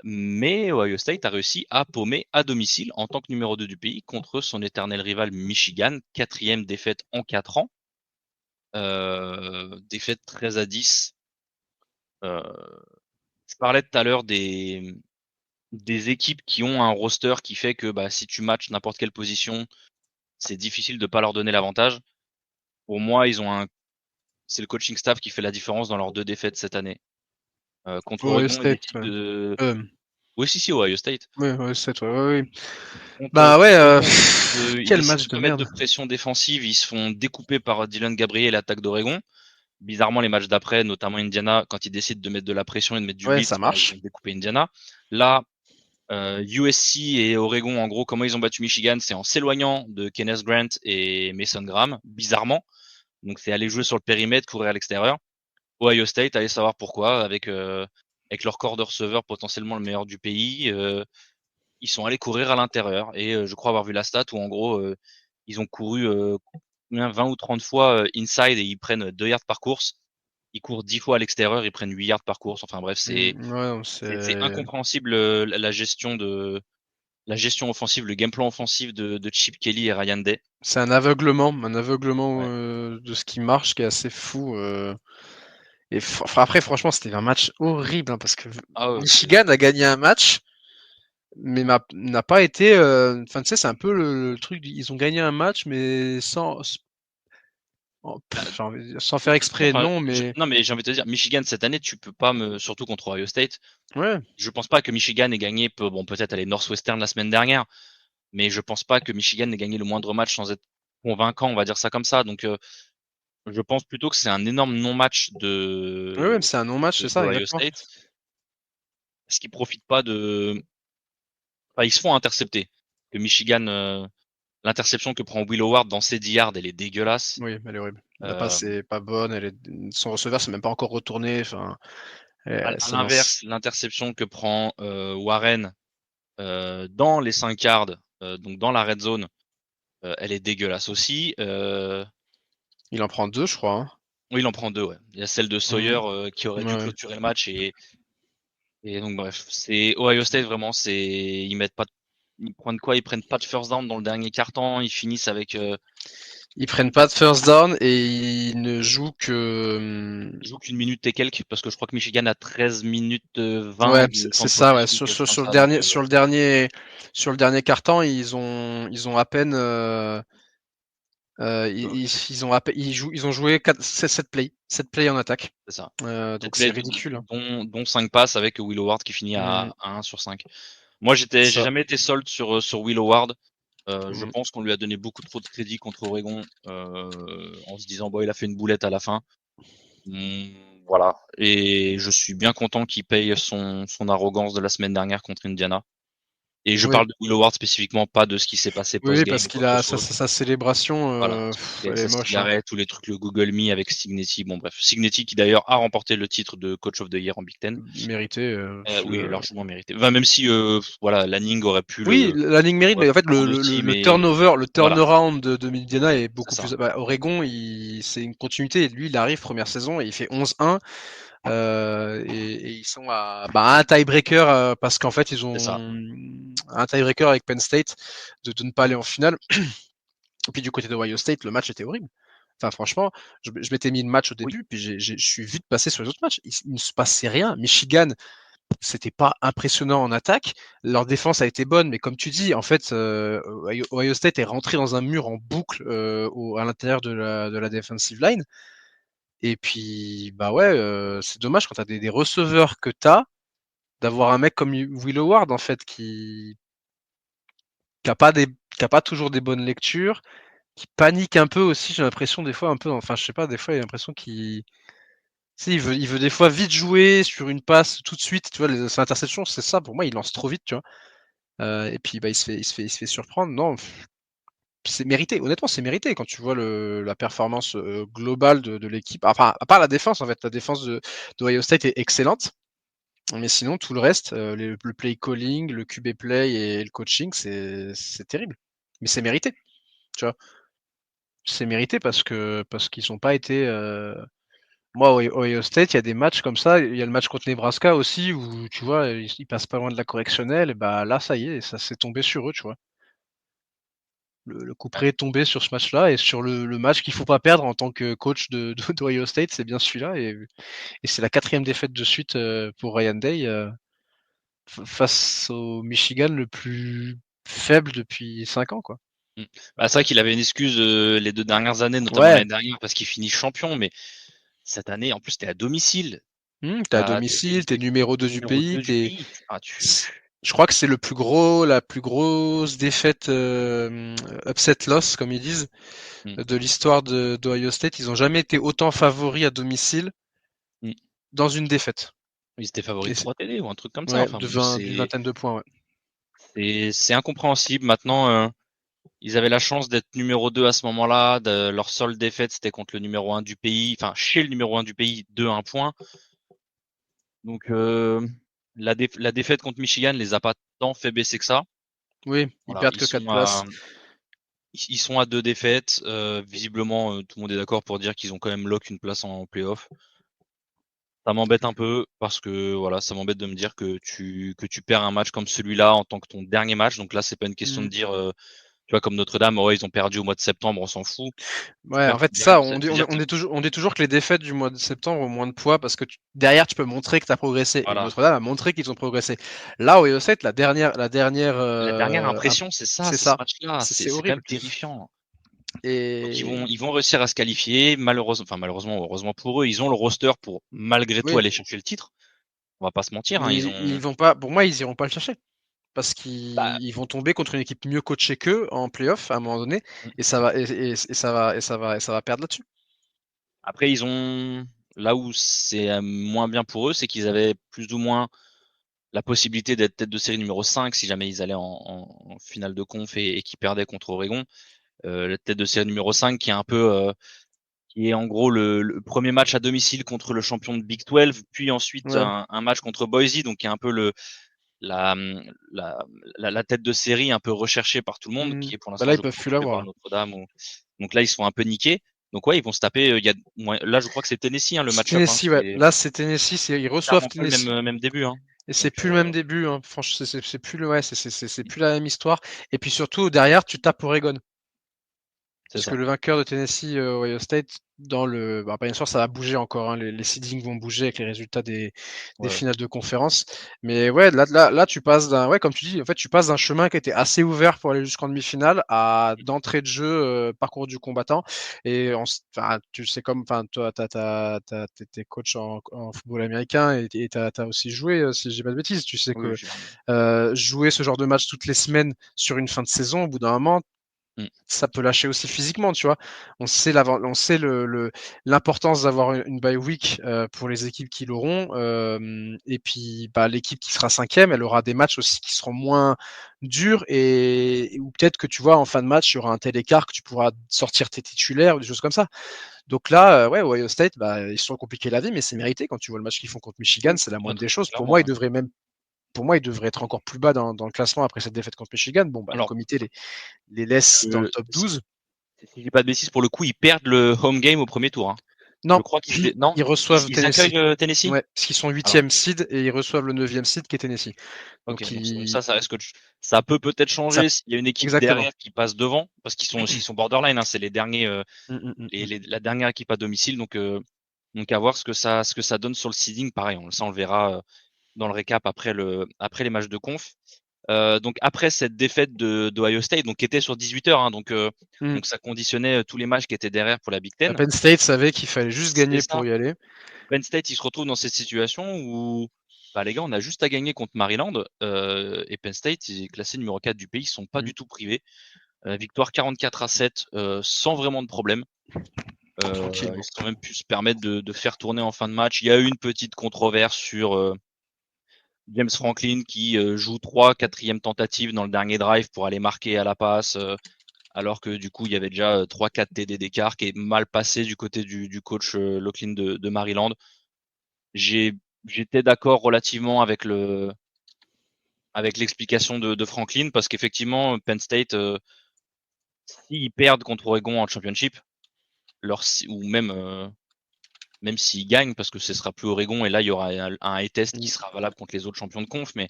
A: Mais Ohio State a réussi à paumer à domicile en tant que numéro 2 du pays contre son éternel rival Michigan, 4e défaite en 4 ans. Défaite 13-10. Je parlais tout à l'heure des équipes qui ont un roster qui fait que si tu matches n'importe quelle position, c'est difficile de pas leur donner l'avantage. Pour moi, c'est le coaching staff qui fait la différence dans leurs 2 défaites cette année. Contre
B: Ohio
A: Oregon, ils
B: State,
A: décident
B: ouais.
A: de... Oui, si, Ohio State.
B: Ouais, Ohio State, ouais.
A: Contre
B: Bah ouais,
A: Oregon, ils
B: quel
A: décident
B: match
A: de
B: de
A: mettre de
B: merde.
A: pression défensive. Ils se font découper par Dylan Gabriel, l'attaque d'Oregon. Bizarrement, les matchs d'après, notamment Indiana, quand ils décident de mettre de la pression et de mettre du
B: Ouais,
A: blitz,
B: ça
A: ils
B: marche.
A: vont découper Indiana. Là, USC et Oregon, en gros, comment ils ont battu Michigan, c'est en s'éloignant de Kenneth Grant et Mason Graham, bizarrement. Donc c'est aller jouer sur le périmètre, courir à l'extérieur. Ohio State, allez savoir pourquoi, avec leur corps de receveur potentiellement le meilleur du pays, ils sont allés courir à l'intérieur. Et je crois avoir vu la stat où en gros, ils ont couru 20 ou 30 fois inside et ils prennent 2 yards par course. Ils courent 10 fois à l'extérieur, ils prennent 8 yards par course. Enfin bref,
B: Ouais, non,
A: c'est incompréhensible la gestion offensive, le game plan offensif de Chip Kelly et Ryan Day.
B: c'est un aveuglement
A: Ouais.
B: de ce qui marche qui est assez fou. Et après, franchement, c'était un match horrible parce que
A: Ah ouais,
B: Michigan a gagné un match, mais n'a pas été. Enfin, tu sais, c'est un peu le truc. Ils ont gagné un match, mais sans faire exprès,
A: enfin,
B: non, mais
A: non mais j'ai envie de te dire, Michigan cette année, tu peux pas surtout contre Ohio State.
B: ouais.
A: Je pense pas que Michigan ait gagné, bon peut-être aller Northwestern la semaine dernière, mais je pense pas que Michigan ait gagné le moindre match sans être convaincant, on va dire ça comme ça. Donc je pense plutôt que c'est un énorme non-match
B: Ouais, c'est un non-match, c'est ça,
A: d'Ohio
B: exactement.
A: State, parce qu'ils profitent pas de, enfin, ils se font intercepter. Que Michigan, l'interception que prend Will Howard dans ses 10 yards, elle est dégueulasse.
B: Oui, elle est horrible. La
A: Euh,
B: passe est pas bonne, son receveur c'est même pas encore retourné. Enfin,
A: à
B: ça lance.
A: l'inverse, l'interception que prend Warren dans les 5 yards, donc dans la red zone, elle est dégueulasse aussi.
B: Il en prend deux, je crois. Hein.
A: Oui, il en prend 2, ouais. Il y a celle de
B: Mhm.
A: Sawyer qui aurait dû
B: Ouais.
A: clôturer le match et donc bref, c'est Ohio State vraiment, ils mettent pas, ils prennent quoi? Ils prennent pas de first down dans le dernier quart-temps, ils finissent avec,
B: Ils prennent pas de first down et ils ne jouent
A: ils jouent qu'une minute et quelques parce que je crois que Michigan a 13 minutes 20
B: ouais,
A: de temps
B: c'est
A: de
B: ça. Ouais.
A: possession, quelque chose comme ça. Donc
B: Sur le dernier carton, ils ont à peine. Ils ont joué 7 plays, 7 plays en attaque.
A: c'est ça.
B: Donc
A: 7
B: c'est
A: plays,
B: ridicule. Hein.
A: dont 5 passes avec Will Howard qui finit
B: Mhm.
A: à 1 sur 5. Moi, j'ai
B: Ça.
A: jamais été sold sur Will Howard. Je
B: Mhm.
A: pense qu'on lui a donné beaucoup trop de crédit contre Oregon en se disant bon, il a fait une boulette à la fin. Voilà. Et je suis bien content qu'il paye son arrogance de la semaine dernière contre Indiana. Et je
B: Oui.
A: parle de Will Howard spécifiquement, pas de ce qui s'est passé
B: Oui,
A: post-game
B: parce
A: ou quoi
B: qu'il
A: que ce
B: a
A: soit.
B: sa célébration,
A: Voilà.
B: elle est
A: Sa
B: moche. Hein.
A: cigarette, tous les trucs, le Google Me avec Signetti. Bon, bref. Signetti qui d'ailleurs a remporté le titre de Coach of the Year en Big Ten.
B: Mérité.
A: Oui, largement mérité. Enfin, même si, voilà, Lanning
B: Oui, la ligne mérite,
A: aurait
B: mais en
A: pu
B: fait,
A: le prendre aussi,
B: le
A: mais
B: turnover, le
A: voilà.
B: turnaround de Indiana est
A: C'est
B: beaucoup
A: ça.
B: plus. Bah, Oregon, c'est une continuité. Et lui, il arrive première saison et il fait 11-1. Et ils sont à un tiebreaker parce qu'en fait, ils
A: C'est ça.
B: ont un tiebreaker avec Penn State de ne pas aller en finale. Et puis du côté de Ohio State, le match était horrible. Enfin, franchement, je m'étais mis le match au
A: Oui.
B: début, puis je suis vite passé sur les autres matchs. Il ne se passait rien. Michigan, c'était pas impressionnant en attaque. Leur défense a été bonne, mais comme tu dis, en fait, Ohio State est rentré dans un mur en boucle à l'intérieur de la defensive line. Et puis, bah ouais, c'est dommage quand tu as des receveurs que tu as, d'avoir un mec comme Will Howard, en fait, qui a pas qui a pas toujours des bonnes lectures, qui panique un peu aussi, j'ai l'impression, des fois, un peu, enfin, je sais pas, des fois, il y a l'impression qu'il Si, il veut des fois vite jouer sur une passe tout de suite, tu vois, les interceptions, c'est ça, pour moi, il lance trop vite, tu vois. Et puis, bah, il se fait surprendre. Non, c'est mérité. Honnêtement, c'est mérité quand tu vois la performance globale de l'équipe. Enfin, à part la défense, en fait, la défense d'Ohio State est excellente. Mais sinon, tout le reste, le play calling, le QB play et le coaching, c'est terrible. Mais c'est mérité, tu vois. C'est mérité parce qu'ils n'ont pas été. Moi, Ohio State, il y a des matchs comme ça. Il y a le match contre Nebraska aussi où tu vois, ils passent pas loin de la correctionnelle. Et bah là, ça y est, ça s'est tombé sur eux, tu vois. Le coup près est tombé sur ce match-là et sur le match qu'il faut pas perdre en tant que coach d'Ohio State, c'est bien celui-là. Et c'est la 4e défaite de suite pour Ryan Day face au Michigan le plus faible depuis 5 ans, quoi.
A: Bah, c'est vrai qu'il avait une excuse les 2 dernières années, notamment
B: Ouais,
A: l'année dernière, parce qu'il finit champion, mais cette année, en plus, t'es à domicile.
B: t'es à domicile, t'es numéro 2 du
A: Numéro
B: pays,
A: 2 du pays. Ah, tu...
B: je crois que c'est la plus grosse défaite upset loss, comme ils disent,
A: Mm,
B: de l'histoire d'Ohio State. Ils n'ont jamais été autant favoris à domicile
A: mm.
B: dans une défaite.
A: Ils étaient favoris
B: Et
A: de 3 TD ou un truc comme ça.
B: ouais,
A: Enfin,
B: d'une vingtaine de points, ouais.
A: c'est incompréhensible. Maintenant, ils avaient la chance d'être numéro 2 à ce moment-là. Leur seule défaite, c'était contre le numéro 1 du pays. Enfin, chez le numéro 1 du pays, 2-1 point. Donc, la défaite contre Michigan les a pas tant fait baisser que ça.
B: Oui, ils
A: Voilà,
B: perdent que 4 places.
A: ils sont à 2 défaites. Visiblement, tout le monde est d'accord pour dire qu'ils ont quand même lock une place en playoff. Ça m'embête un peu parce que voilà, ça m'embête de me dire que tu perds un match comme celui-là en tant que ton dernier match. Donc là, c'est pas une question de
B: Mm.
A: dire, tu vois, comme Notre-Dame, ouais, ils ont perdu au mois de septembre, on s'en fout. Tu
B: Ouais,
A: perds
B: en fait,
A: ton dernier,
B: ça,
A: ça veut dire que
B: on dit toujours que les défaites du mois de septembre ont moins de poids parce que derrière, tu peux montrer que tu as progressé. Et
A: voilà,
B: Notre-Dame a montré qu'ils ont progressé. Là, au 7 la dernière,
A: la dernière impression,
B: c'est
A: c'est ce
B: ça.
A: match-là,
B: C'est
A: c'est quand même
B: horrible.
A: terrifiant. Donc
B: Et
A: ils vont réussir à se qualifier. Malheureusement, enfin malheureusement, heureusement pour eux, ils ont le roster pour malgré tout
B: oui,
A: aller chercher le titre. On va pas se mentir, hein,
B: mais
A: ils ont,
B: ils vont pas, pour moi, ils iront pas le chercher parce
A: bah,
B: qu'ils vont tomber contre une équipe mieux coachée qu'eux en playoff à un moment donné et ça va perdre là-dessus.
A: après ils ont là où c'est moins bien pour eux, c'est qu'ils avaient plus ou moins la possibilité d'être tête de série numéro 5 si jamais ils allaient en finale de conf et qu'ils perdaient contre Oregon. La tête de série numéro 5 qui est un peu qui est en gros le premier match à domicile contre le champion de Big 12, puis ensuite
B: Ouais.
A: un match contre Boise, donc qui est un peu la, la, la tête de série un peu recherchée par tout le monde,
B: Mm.
A: qui est pour
B: Bah
A: l'instant
B: là, ils
A: je
B: peuvent
A: crois
B: plus
A: occupée
B: l'avoir
A: par
B: là.
A: Notre-Dame. Donc là ils se font un peu niquer. Donc ouais, ils vont se taper. Là, je crois que c'est Tennessee hein, le
B: C'est
A: match-up. Hein,
B: Tennessee, ouais.
A: c'est
B: Là, c'est Tennessee, ils reçoivent
A: clairement pas le
B: Tennessee.
A: même début. Hein.
B: Et c'est
A: Donc
B: plus le même début, hein. Franchement, c'est plus le, ouais, c'est plus la même histoire. Et puis surtout, derrière, tu tapes Oregon.
A: c'est
B: Parce que
A: ça.
B: le vainqueur de Tennessee, Ohio State, bien sûr, ça va bouger encore, hein. Les seedings vont bouger avec les résultats des
A: Ouais, ouais.
B: finales de conférence. Mais ouais, là, tu passes ouais, comme tu dis, en fait, tu passes d'un chemin qui était assez ouvert pour aller jusqu'en demi-finale à d'entrée de jeu, parcours du combattant. Et enfin, tu sais comme, enfin, toi, t'es coach en football américain et t'as aussi joué, si je dis pas de bêtises. Tu sais
A: Oui,
B: que jouer ce genre de match toutes les semaines sur une fin de saison, au bout d'un moment,
A: mm,
B: ça peut lâcher aussi physiquement, tu vois. On sait l'importance d'avoir une bye week pour les équipes qui l'auront. Et puis, bah, l'équipe qui sera 5e, elle aura des matchs aussi qui seront moins durs ou peut-être que tu vois, en fin de match, il y aura un tel écart que tu pourras sortir tes titulaires ou des choses comme ça. Donc là, ouais, Ohio State, bah, ils se sont compliqués la vie, mais c'est mérité quand tu vois le match qu'ils font contre Michigan,
A: oui,
B: c'est la
A: ouais,
B: moindre des
A: très, très
B: choses.
A: clairement. Ouais.
B: Pour moi, ils devraient être encore plus bas dans le classement après cette défaite contre Michigan. Bon, bah, le
A: Alors,
B: comité les laisse dans le
A: euh,
B: top
A: si
B: 12.
A: je dis pas de bêtises, pour le coup, ils perdent le home game au premier tour. Hein. Je
B: Non,
A: crois qu'ils étaient. Non,
B: ils reçoivent
A: ils
B: Tennessee.
A: accueillent Tennessee.
B: Ouais, parce qu'ils sont
A: Alors,
B: 8e seed et ils reçoivent le 9e seed qui est Tennessee.
A: ok,
B: Donc,
A: donc ça risque ça peut peut-être
B: ça,
A: changer s'il y a une équipe
B: exactement.
A: derrière qui passe devant, parce qu'ils sont aussi ils sont borderline. Hein, c'est les derniers, la dernière équipe à domicile. Donc à voir ce que ça donne sur le seeding. Pareil, ça on le verra dans le récap après les matchs de conf. Donc après cette défaite d'Ohio State, donc qui était sur 18 heures, hein,
B: Mm.
A: donc ça conditionnait tous les matchs qui étaient derrière pour la Big Ten.
B: Penn State savait qu'il fallait juste
A: C'est
B: gagner
A: ça.
B: pour y aller.
A: Penn State, il se retrouve dans cette situation où bah, les gars, on a juste à gagner contre Maryland et Penn State, il est classé numéro 4 du pays, ils sont pas
B: Mm.
A: du tout privés. Victoire 44-7 sans vraiment de problème.
B: Tranquillement.
A: Ils ont même pu se permettre de faire tourner en fin de match. Il y a eu une petite controverse sur James Franklin qui joue 4e tentatives dans le dernier drive pour aller marquer à la passe, alors que du coup il y avait déjà 3-4 TD d'écart qui est mal passé du côté du coach Lachlan de Maryland. J'étais d'accord relativement avec l'explication de Franklin parce qu'effectivement Penn State s'ils perdent contre Oregon en championship ou même s'ils gagnent parce que ce sera plus Oregon et là il y aura un high test qui sera valable contre les autres champions de conf, mais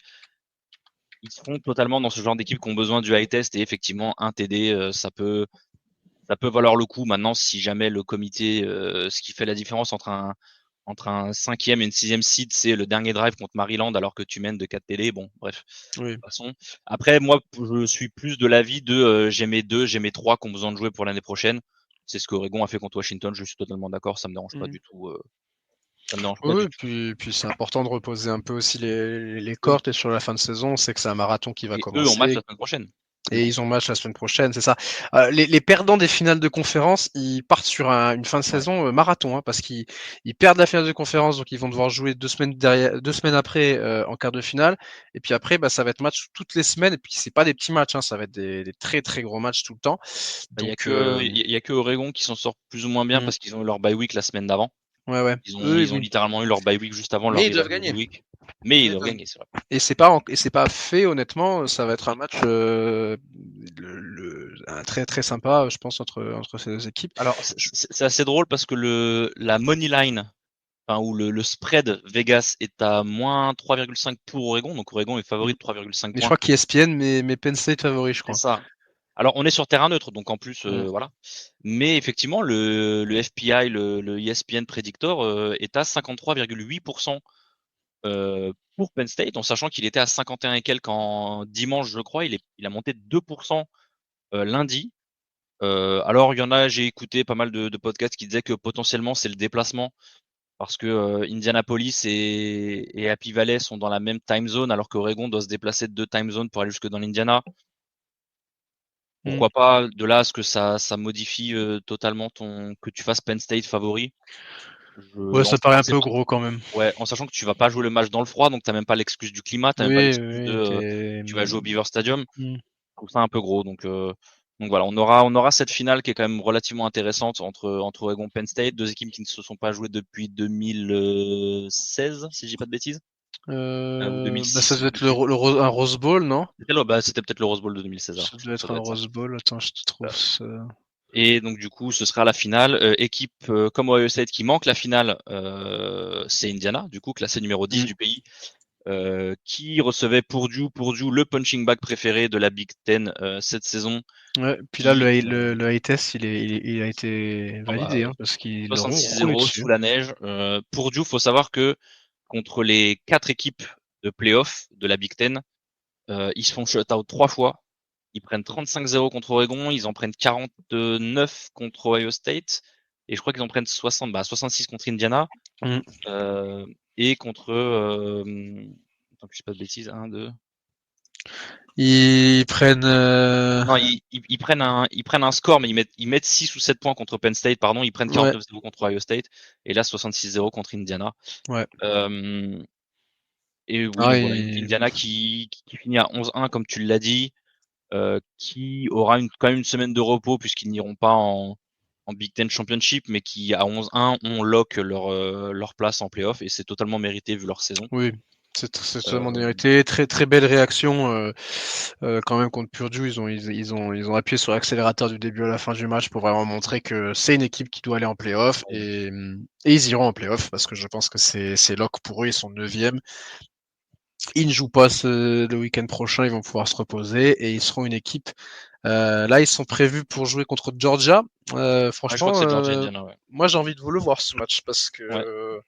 A: ils seront totalement dans ce genre d'équipe qui ont besoin du high test et effectivement un TD ça peut valoir le coup. Maintenant, si jamais le comité, ce qui fait la différence entre un 5e et une 6e seed, c'est le dernier drive contre Maryland alors que tu mènes de 4 TD. Bon, bref.
B: Oui.
A: De toute façon. Après, moi, je suis plus de l'avis de j'ai mes 2, j'ai mes 3 qui ont besoin de jouer pour l'année prochaine. C'est ce que Oregon a fait contre Washington. Je suis totalement d'accord. Ça me dérange pas du tout. Ça me dérange pas
B: Oui,
A: du tout.
B: puis c'est important de reposer un peu aussi les
A: Oui.
B: cordes et sur la fin de saison, on sait que c'est un marathon qui va
A: Et eux ont match
B: commencer.
A: la semaine prochaine.
B: Et ils ont match la semaine prochaine, c'est ça. Les perdants des finales de conférence, ils partent sur une fin de saison marathon, hein, parce qu'ils perdent la finale de conférence, donc ils vont devoir jouer 2 semaines après en quart de finale. Et puis après, bah, ça va être match toutes les semaines. Et puis c'est pas des petits matchs, hein, ça va être des très très gros matchs tout le temps.
A: Il y a
B: Donc,
A: que Oregon qui s'en sort plus ou moins bien parce qu'ils ont eu leur bye week la semaine d'avant.
B: ouais.
A: Ils ont littéralement eu leur bye week juste avant leur
B: Mais ils doivent
A: rival
B: gagner.
A: week. Mais ils doivent gagner, c'est vrai.
B: Et c'est pas fait honnêtement. Ça va être un match un très très sympa, je pense entre ces deux équipes.
A: Alors c'est assez drôle parce que la money line, enfin ou le spread Vegas est à moins 3,5 pour Oregon, donc Oregon est favori de 3,5
B: Mais je
A: points.
B: crois qu'ESPN mais Penn State favori, je
A: C'est
B: crois.
A: ça. Alors on est sur terrain neutre, donc en plus voilà. Mais effectivement le FPI, le ESPN Predictor est à 53,8% pour Penn State, en sachant qu'il était à 51 et quelques en dimanche, je crois. Il a monté de 2% lundi. Alors il y en a, j'ai écouté pas mal de podcasts qui disaient que potentiellement c'est le déplacement parce que Indianapolis et Happy Valley sont dans la même time zone alors qu'Oregon doit se déplacer de 2 time zones pour aller jusque dans l'Indiana. Pourquoi pas de là à ce que ça modifie totalement que tu fasses Penn State favori.
B: Ouais, ça paraît un peu gros quand même.
A: Ouais, en sachant que tu vas pas jouer le match dans le froid, donc t'as même pas l'excuse du climat, t'as même pas l'excuse de tu vas jouer au Beaver Stadium. Je trouve ça un peu gros, donc voilà, on aura cette finale qui est quand même relativement intéressante entre Oregon et Penn State, deux équipes qui ne se sont pas jouées depuis 2016, si je dis pas de bêtises. Ou 2006,
B: ça doit être un Rose Bowl, non?
A: C'était peut-être le Rose Bowl de 2016.
B: Ça doit être un Rose Bowl. Attends, je te trouve ça.
A: Et donc du coup, ce sera la finale. Équipe comme Ohio State qui manque la finale, c'est Indiana, du coup classé numéro 10 du pays, qui recevait Purdue, le punching bag préféré de la Big Ten cette saison.
B: Ouais, puis là, le high test, il a été validé, hein, parce qu'ils leur ont roulé
A: 66-0
B: dessus.
A: sous la neige. Purdue, faut savoir que contre les 4 équipes de playoff de la Big Ten, ils se font shutout 3 fois. Ils prennent 35-0 contre Oregon, ils en prennent 49 contre Ohio State, et je crois qu'ils en prennent 66 contre Indiana, et contre, attends que je dis pas de bêtises, 1, 2.
B: Ils prennent.
A: Non, ils prennent un score, mais ils mettent 6 ou 7 points contre Penn State, pardon, ils prennent 49-0 contre Ohio State, et là 66-0 contre Indiana.
B: Ouais.
A: Et oui, donc voilà, Indiana qui finit à 11-1, comme tu l'as dit, qui aura quand même une semaine de repos puisqu'ils n'iront pas en Big Ten Championship, mais qui à 11-1 ont lock leur place en playoff et c'est totalement mérité vu leur saison.
B: Oui, c'est totalement mérité. Très très belle réaction quand même contre Purdue. Ils ont appuyé sur l'accélérateur du début à la fin du match pour vraiment montrer que c'est une équipe qui doit aller en playoff et ils iront en playoff parce que je pense que c'est lock pour eux. Ils sont 9e. Ils ne jouent pas le week-end prochain, ils vont pouvoir se reposer et ils seront une équipe. Là, ils sont prévus pour jouer contre Georgia. Franchement, moi j'ai envie de vous le voir ce match parce que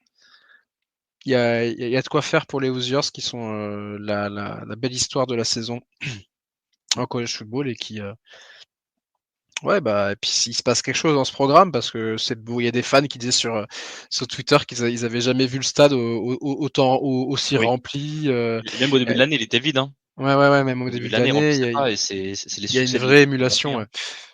B: il y a de quoi faire pour les Hoosiers qui sont la belle histoire de la saison en college football et qui ouais, bah, et puis s'il se passe quelque chose dans ce programme, parce que il y a des fans qui disaient sur Twitter qu'ils ils avaient jamais vu le stade autant aussi rempli.
A: Même au début de l'année, il était vide. Hein.
B: Ouais, même au début de
A: L'année
B: l'année,
A: remplissait pas et c'est les
B: il y a une
A: succès de
B: vraie
A: l'équipe qui l'a
B: émulation.
A: pris, hein.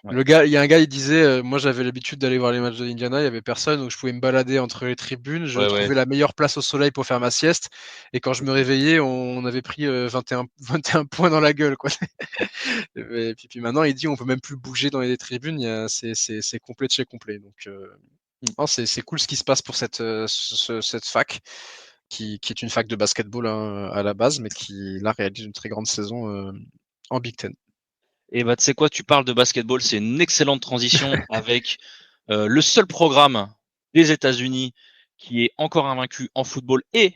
B: Ouais.
A: Ouais.
B: Il y a un gars, il disait, moi j'avais l'habitude d'aller voir les matchs de l'Indiana, il y avait personne, donc je pouvais me balader entre les tribunes, je
A: Ouais.
B: trouvais la meilleure place au soleil pour faire ma sieste, et quand je me réveillais, on avait pris 21 points dans la gueule, quoi. Et puis maintenant, il dit, on peut même plus bouger dans les tribunes, c'est complet de chez complet. Donc, c'est cool ce qui se passe pour cette fac, qui est une fac de basketball hein, à la base, mais qui là réalise une très grande saison en Big Ten.
A: Et bah, tu sais quoi, tu parles de basketball, c'est une excellente transition avec le seul programme des États-Unis qui est encore invaincu en football et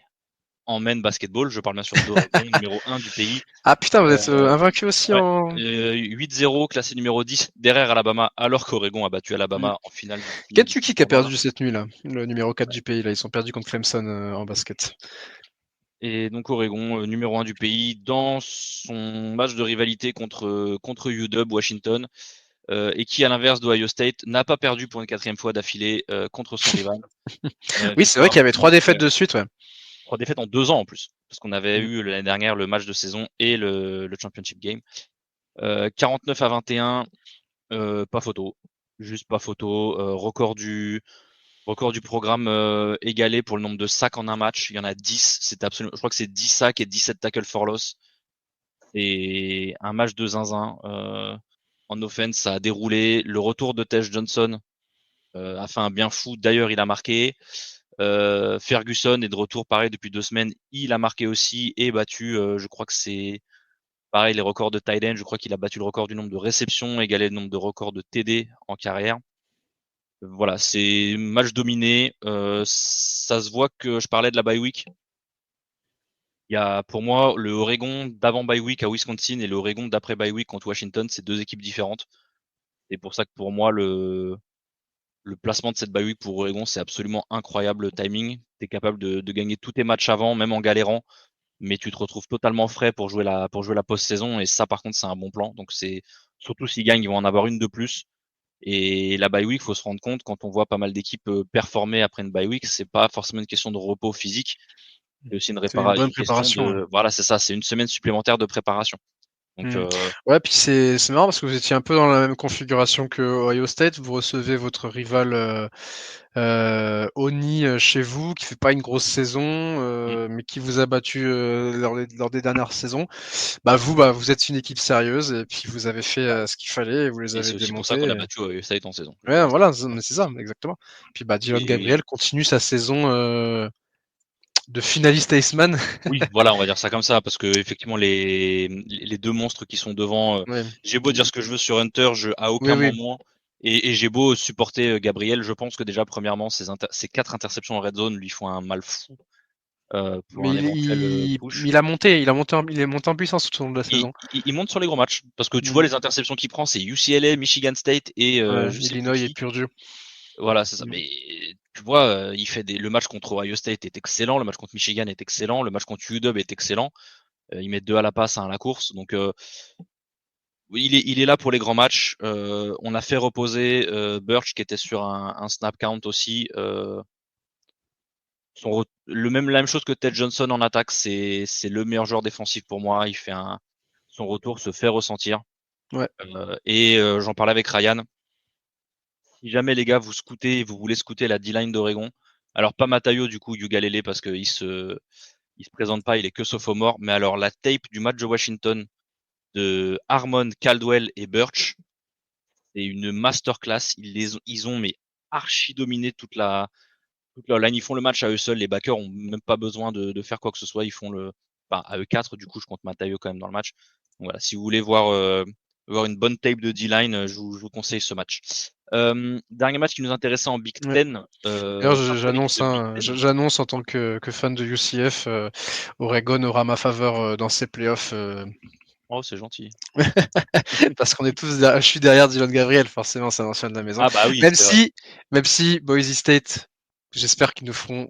A: en men basketball. Je parle bien sûr d'Oregon, numéro 1 du pays.
B: Ah putain, vous êtes invaincu aussi
A: Ouais.
B: en.
A: 8-0, classé numéro 10 derrière Alabama, alors qu'Oregon a battu Alabama en finale du
B: Kentucky qui a
A: tournoi.
B: perdu cette nuit là, le numéro 4 du pays là, ils sont perdus contre Clemson en basket.
A: Et donc Oregon, numéro 1 du pays, dans son match de rivalité contre UW Washington, et qui, à l'inverse d'Ohio State, n'a pas perdu pour une 4e fois d'affilée contre son rival.
B: Oui, c'est vrai
A: Victoire
B: qu'il y avait 3 défaites
A: ouais,
B: de suite, ouais.
A: 3 défaites en 2 ans en plus, parce qu'on avait
B: Mm.
A: eu l'année dernière le match de saison et le championship game. 49-21, pas photo, juste pas photo. Record du programme égalé pour le nombre de sacs en un match. Il y en a 10. C'est absolument, je crois que c'est 10 sacs et 17 tackles for loss. Et un match de zinzin. En offense, ça a déroulé. Le retour de Tej Johnson a fait un bien fou. D'ailleurs, il a marqué. Ferguson est de retour pareil depuis 2 semaines. Il a marqué aussi et battu, je crois que c'est pareil, les records de tight end. Je crois qu'il a battu le record du nombre de réceptions, égalé le nombre de records de TD en carrière. Voilà, c'est match dominé. Ça se voit que je parlais de la bye week. Il y a pour moi le Oregon d'avant bye week à Wisconsin et le Oregon d'après bye week contre Washington, c'est 2 équipes différentes. C'est pour ça que pour moi le placement de cette bye week pour Oregon, c'est absolument incroyable le timing. Tu es capable de gagner tous tes matchs avant, même en galérant, mais tu te retrouves totalement frais pour jouer la post-saison et ça par contre c'est un bon plan. Donc c'est surtout s'ils gagnent, ils vont en avoir une de plus. Et la bye week, faut se rendre compte quand on voit pas mal d'équipes performer après une bye week, c'est pas forcément une question de repos physique, c'est aussi
B: C'est une bonne
A: une question
B: préparation. Ouais.
A: de voilà, c'est ça, c'est une semaine supplémentaire de préparation. Donc
B: Ouais, puis c'est marrant parce que vous étiez un peu dans la même configuration que Ohio State. Vous recevez votre rival Oni chez vous, qui fait pas une grosse saison, mais qui vous a battu lors des dernières saisons. Vous êtes une équipe sérieuse et puis vous avez fait ce qu'il fallait et vous les
A: et
B: avez
A: c'est aussi pour ça qu'on a
B: démontés.
A: battu Ohio State en saison.
B: Ouais,
A: Voilà.
B: voilà, c'est ça, exactement. Puis Dylan
A: Et
B: Gabriel continue sa saison de finaliste Iceman.
A: oui, voilà, on va dire ça comme ça parce que effectivement les deux monstres qui sont devant,
B: Ouais.
A: j'ai beau dire ce que je veux sur Hunter, à
B: Oui,
A: aucun
B: oui.
A: moment et j'ai beau supporter Gabriel, je pense que déjà premièrement ces 4 interceptions en red zone lui font un mal fou. Pour
B: Mais
A: un éventuel push.
B: il est monté en puissance tout au long de la saison.
A: Il monte sur les gros matchs parce que tu vois
B: Mm.
A: les interceptions qu'il prend, c'est UCLA, Michigan State et
B: Ouais,
A: je sais plus
B: Illinois et
A: qui.
B: Purdue.
A: Voilà, c'est ça.
B: Mm.
A: Mais tu vois, il fait le match contre Ohio State est excellent, le match contre Michigan est excellent, le match contre UW est excellent. Il met 2 à la passe, 1 à la course. Donc oui, il est là pour les grands matchs. On a fait reposer Birch qui était sur un snap count aussi. La même chose que Ted Johnson en attaque, c'est le meilleur joueur défensif pour moi. Son retour se fait ressentir.
B: Ouais.
A: J'en parlais avec Ryan. Si jamais les gars vous voulez scouter la D-line d'Oregon, alors pas Matayo du coup, Ugalele parce qu'il il se présente pas, il est que sophomore, mais alors la tape du match de Washington de Harmon, Caldwell et Birch, c'est une masterclass. Ils ont mais archi dominé toute la line. Ils font le match à eux seuls. Les backers ont même pas besoin de faire quoi que ce soit. Ils font enfin, à eux 4 du coup, je compte Matayo quand même dans le match. Donc voilà, si vous voulez voir une bonne tape de D-line, je vous conseille ce match. Dernier match qui nous intéressait en Big
B: Ouais.
A: Ten.
B: D'ailleurs,
A: Rappelons l'équipe de Big Ten.
B: j'annonce en tant que fan de UCF, Oregon aura ma faveur dans ses playoffs.
A: Oh, c'est gentil.
B: Parce qu'on est je suis derrière Dylan Gabriel, forcément, c'est un ancien de la maison.
A: Ah bah oui,
B: Même
A: c'est vrai.
B: si, même si Boise State, j'espère qu'ils nous feront,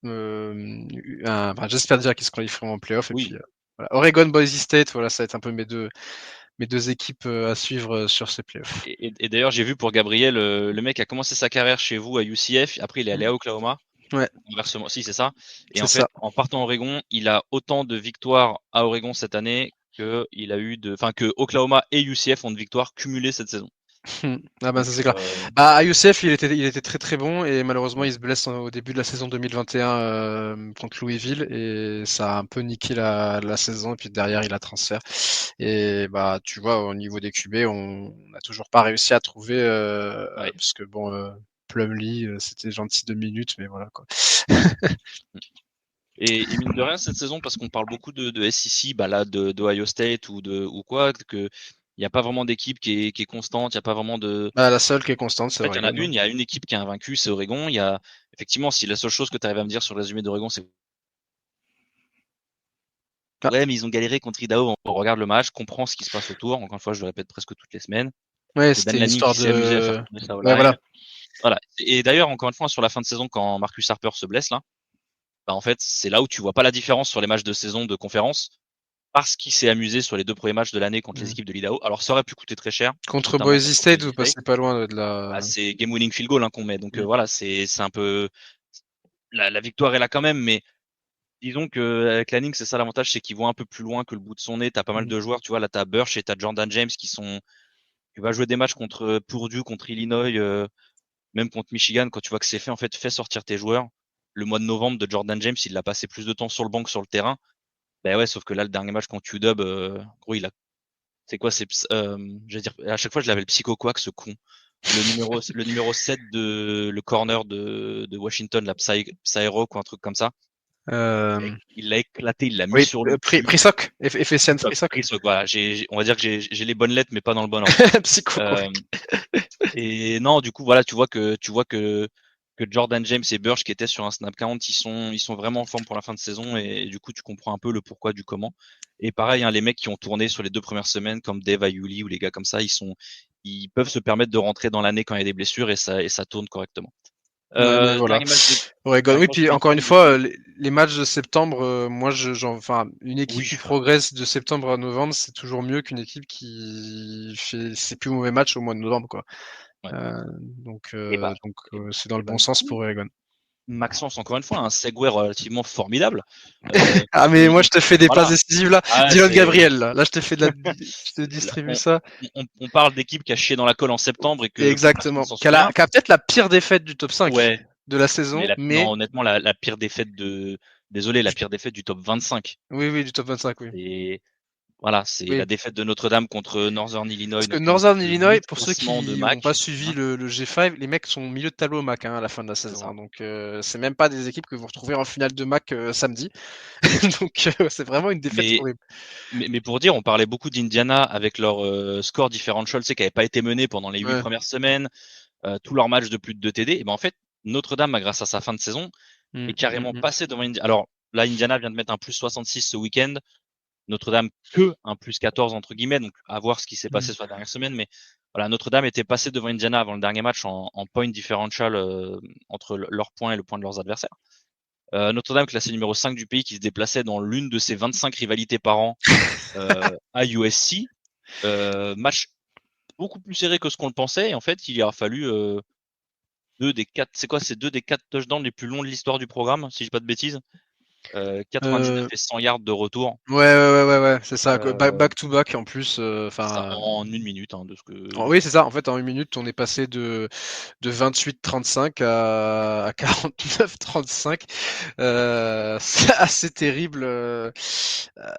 B: j'espère déjà qu'ils se qualifieront en playoff. Et
A: Oui.
B: puis, voilà. Oregon, Boise State, voilà, ça va être un peu mes deux équipes à suivre sur ces playoffs.
A: Et d'ailleurs, j'ai vu pour Gabriel, le mec a commencé sa carrière chez vous à UCF. Après, il est allé à Oklahoma.
B: Ouais,
A: Inversement, si c'est ça. Et
B: c'est
A: en fait,
B: ça.
A: en partant à Oregon, il a autant de victoires à Oregon cette année qu'il a eu que Oklahoma et UCF ont de victoires cumulées cette saison.
B: Ah bah ça c'est clair. À UCF, il était très très bon et malheureusement il se blesse au début de la saison 2021 contre Louisville et ça a un peu niqué la saison et puis derrière il a transfert. Et bah tu vois au niveau des QB, on n'a toujours pas réussi à trouver parce que bon Plumlee c'était gentil 2 minutes mais voilà quoi.
A: Et mine de rien cette saison, parce qu'on parle beaucoup de SEC, bah là de Ohio State ou quoi, que il n'y a pas vraiment d'équipe qui est constante, il n'y a pas vraiment de.
B: Bah, la seule qui est constante, c'est
A: En fait,
B: Oregon.
A: il y a une équipe qui est invaincue, c'est Oregon. Il y a effectivement, si la seule chose que tu arrives à me dire sur le résumé d'Oregon, c'est ouais, mais ils ont galéré contre Idaho. On regarde le match, comprend ce qui se passe autour. Encore une fois, je le répète presque toutes les semaines.
B: Ouais,
A: C'est Dan
B: c'était une
A: Lanning
B: histoire
A: qui s'est amusé à faire
B: de.
A: tourner sa
B: Ouais,
A: O-line.
B: voilà.
A: Voilà. Et d'ailleurs, encore une fois, sur la fin de saison, quand Marcus Harper se blesse là, bah en fait, c'est là où tu vois pas la différence sur les matchs de saison de conférence parce qu'il s'est amusé sur les 2 premiers matchs de l'année contre les équipes de l'Idaho. Alors ça aurait pu coûter très cher,
B: Contre
A: notamment
B: Boise
A: contre
B: State,
A: Boise
B: vous
A: State.
B: passez pas loin de la.
A: Ah, c'est game winning field goal hein, qu'on met. Donc voilà, c'est un peu la victoire est là quand même, mais disons que avec Lanning, c'est ça l'avantage, c'est qu'il voit un peu plus loin que le bout de son nez. T'as pas mal de joueurs, tu vois, là t'as Burch et t'as Jordan James qui sont. Tu vas jouer des matchs contre Purdue, contre Illinois, même contre Michigan, quand tu vois que c'est fait, en fait, fais sortir tes joueurs. Le mois de novembre de Jordan James, il a passé plus de temps sur le banc que sur le terrain. Ben ouais, sauf que là, le dernier match contre UW, gros, il a. C'est quoi, je veux dire, à chaque fois, je l'appelle Psycho Quack, ce con. Le numéro 7 le corner de Washington, la Psyrock ou un truc comme ça.
B: Euh...
A: Il l'a éclaté, il l'a mis
B: Oui,
A: sur le cul.
B: Prisoc, Efesian Prisoc.
A: Voilà, on va dire que j'ai les bonnes lettres, mais pas dans le bon ordre.
B: Psycho
A: Euh,
B: Quack.
A: et non, du coup, voilà, tu vois que Jordan James et Burch qui étaient sur un snap count, ils sont vraiment en forme pour la fin de saison et du coup, tu comprends un peu le pourquoi du comment. Et pareil, hein, les mecs qui ont tourné sur les 2 premières semaines, comme Dave Ayuli ou les gars comme ça, ils peuvent se permettre de rentrer dans l'année quand il y a des blessures et ça tourne correctement.
B: Ouais, mais voilà.
A: Dernier match de,
B: Oregon.
A: dernier
B: Oui,
A: match de
B: puis encore une
A: week-end
B: fois,
A: aussi.
B: les matchs de septembre, moi, enfin, une équipe
A: Oui,
B: qui
A: enfin,
B: progresse de septembre à novembre, c'est toujours mieux qu'une équipe qui fait ses plus mauvais matchs au mois de novembre, quoi.
A: ouais.
B: Donc,
A: Et bah,
B: c'est dans le bon
A: du
B: sens
A: coup,
B: pour Oregon.
A: Maxence, encore une fois, un segue relativement formidable.
B: Ah, mais moi, je te fais des passes
A: Voilà.
B: décisives là.
A: Ah,
B: Dylan
A: c'est,
B: Gabriel, là. Là, je te fais je te
A: là,
B: distribue ça.
A: on parle d'équipe qui a chié dans la colle en septembre et que personne
B: Exactement.
A: s'en souvient.
B: Qui a peut-être la pire défaite du top 5
A: Ouais,
B: de la
A: mais
B: saison,
A: non,
B: mais
A: honnêtement, la pire défaite désolé, la pire défaite du top 25.
B: oui, du top 25, oui.
A: Et voilà, c'est
B: Oui.
A: la défaite de Notre-Dame contre Northern Illinois,
B: Parce que
A: notre équipe
B: Northern
A: de
B: Illinois, pour ceux
A: mi-classement de
B: qui n'ont pas
A: MAC.
B: suivi
A: Hein,
B: le G5, les mecs sont au milieu de tableau au MAC à la fin de la
A: c'est
B: saison.
A: ça.
B: Donc c'est même pas des équipes que vous retrouvez en finale de MAC samedi. Donc c'est vraiment une défaite
A: Mais,
B: horrible.
A: mais pour dire, on parlait beaucoup d'Indiana avec leur score differential, c'est qui n'avait pas été mené pendant les 8
B: Ouais.
A: premières semaines, tous leurs matchs de plus de 2 TD. Et ben en fait, Notre-Dame, grâce à sa fin de saison, est carrément passé devant Indiana. Alors là, Indiana vient de mettre un plus 66 ce week-end. Notre-Dame que un plus 14 entre guillemets, donc à voir ce qui s'est passé sur la dernière semaine. Mais voilà, Notre-Dame était passé devant Indiana avant le dernier match en point differential entre leurs points et le point de leurs adversaires. Notre-Dame classé numéro 5 du pays qui se déplaçait dans l'une de ses 25 rivalités par an à USC. Match beaucoup plus serré que ce qu'on le pensait et en fait il a fallu 2 des 4, c'est quoi, c'est 2 des 4 touchdowns les plus longs de l'histoire du programme, si je dis pas de bêtises. 99
B: Euh,
A: et 100 yards de retour.
B: ouais, c'est ça.
A: Euh,
B: Back to back en plus.
A: ça
B: Enfin,
A: en 1 minute, hein, de ce que.
B: oui, c'est ça. En fait, en 1 minute, on est passé de 28-35 à 49-35. C'est assez terrible.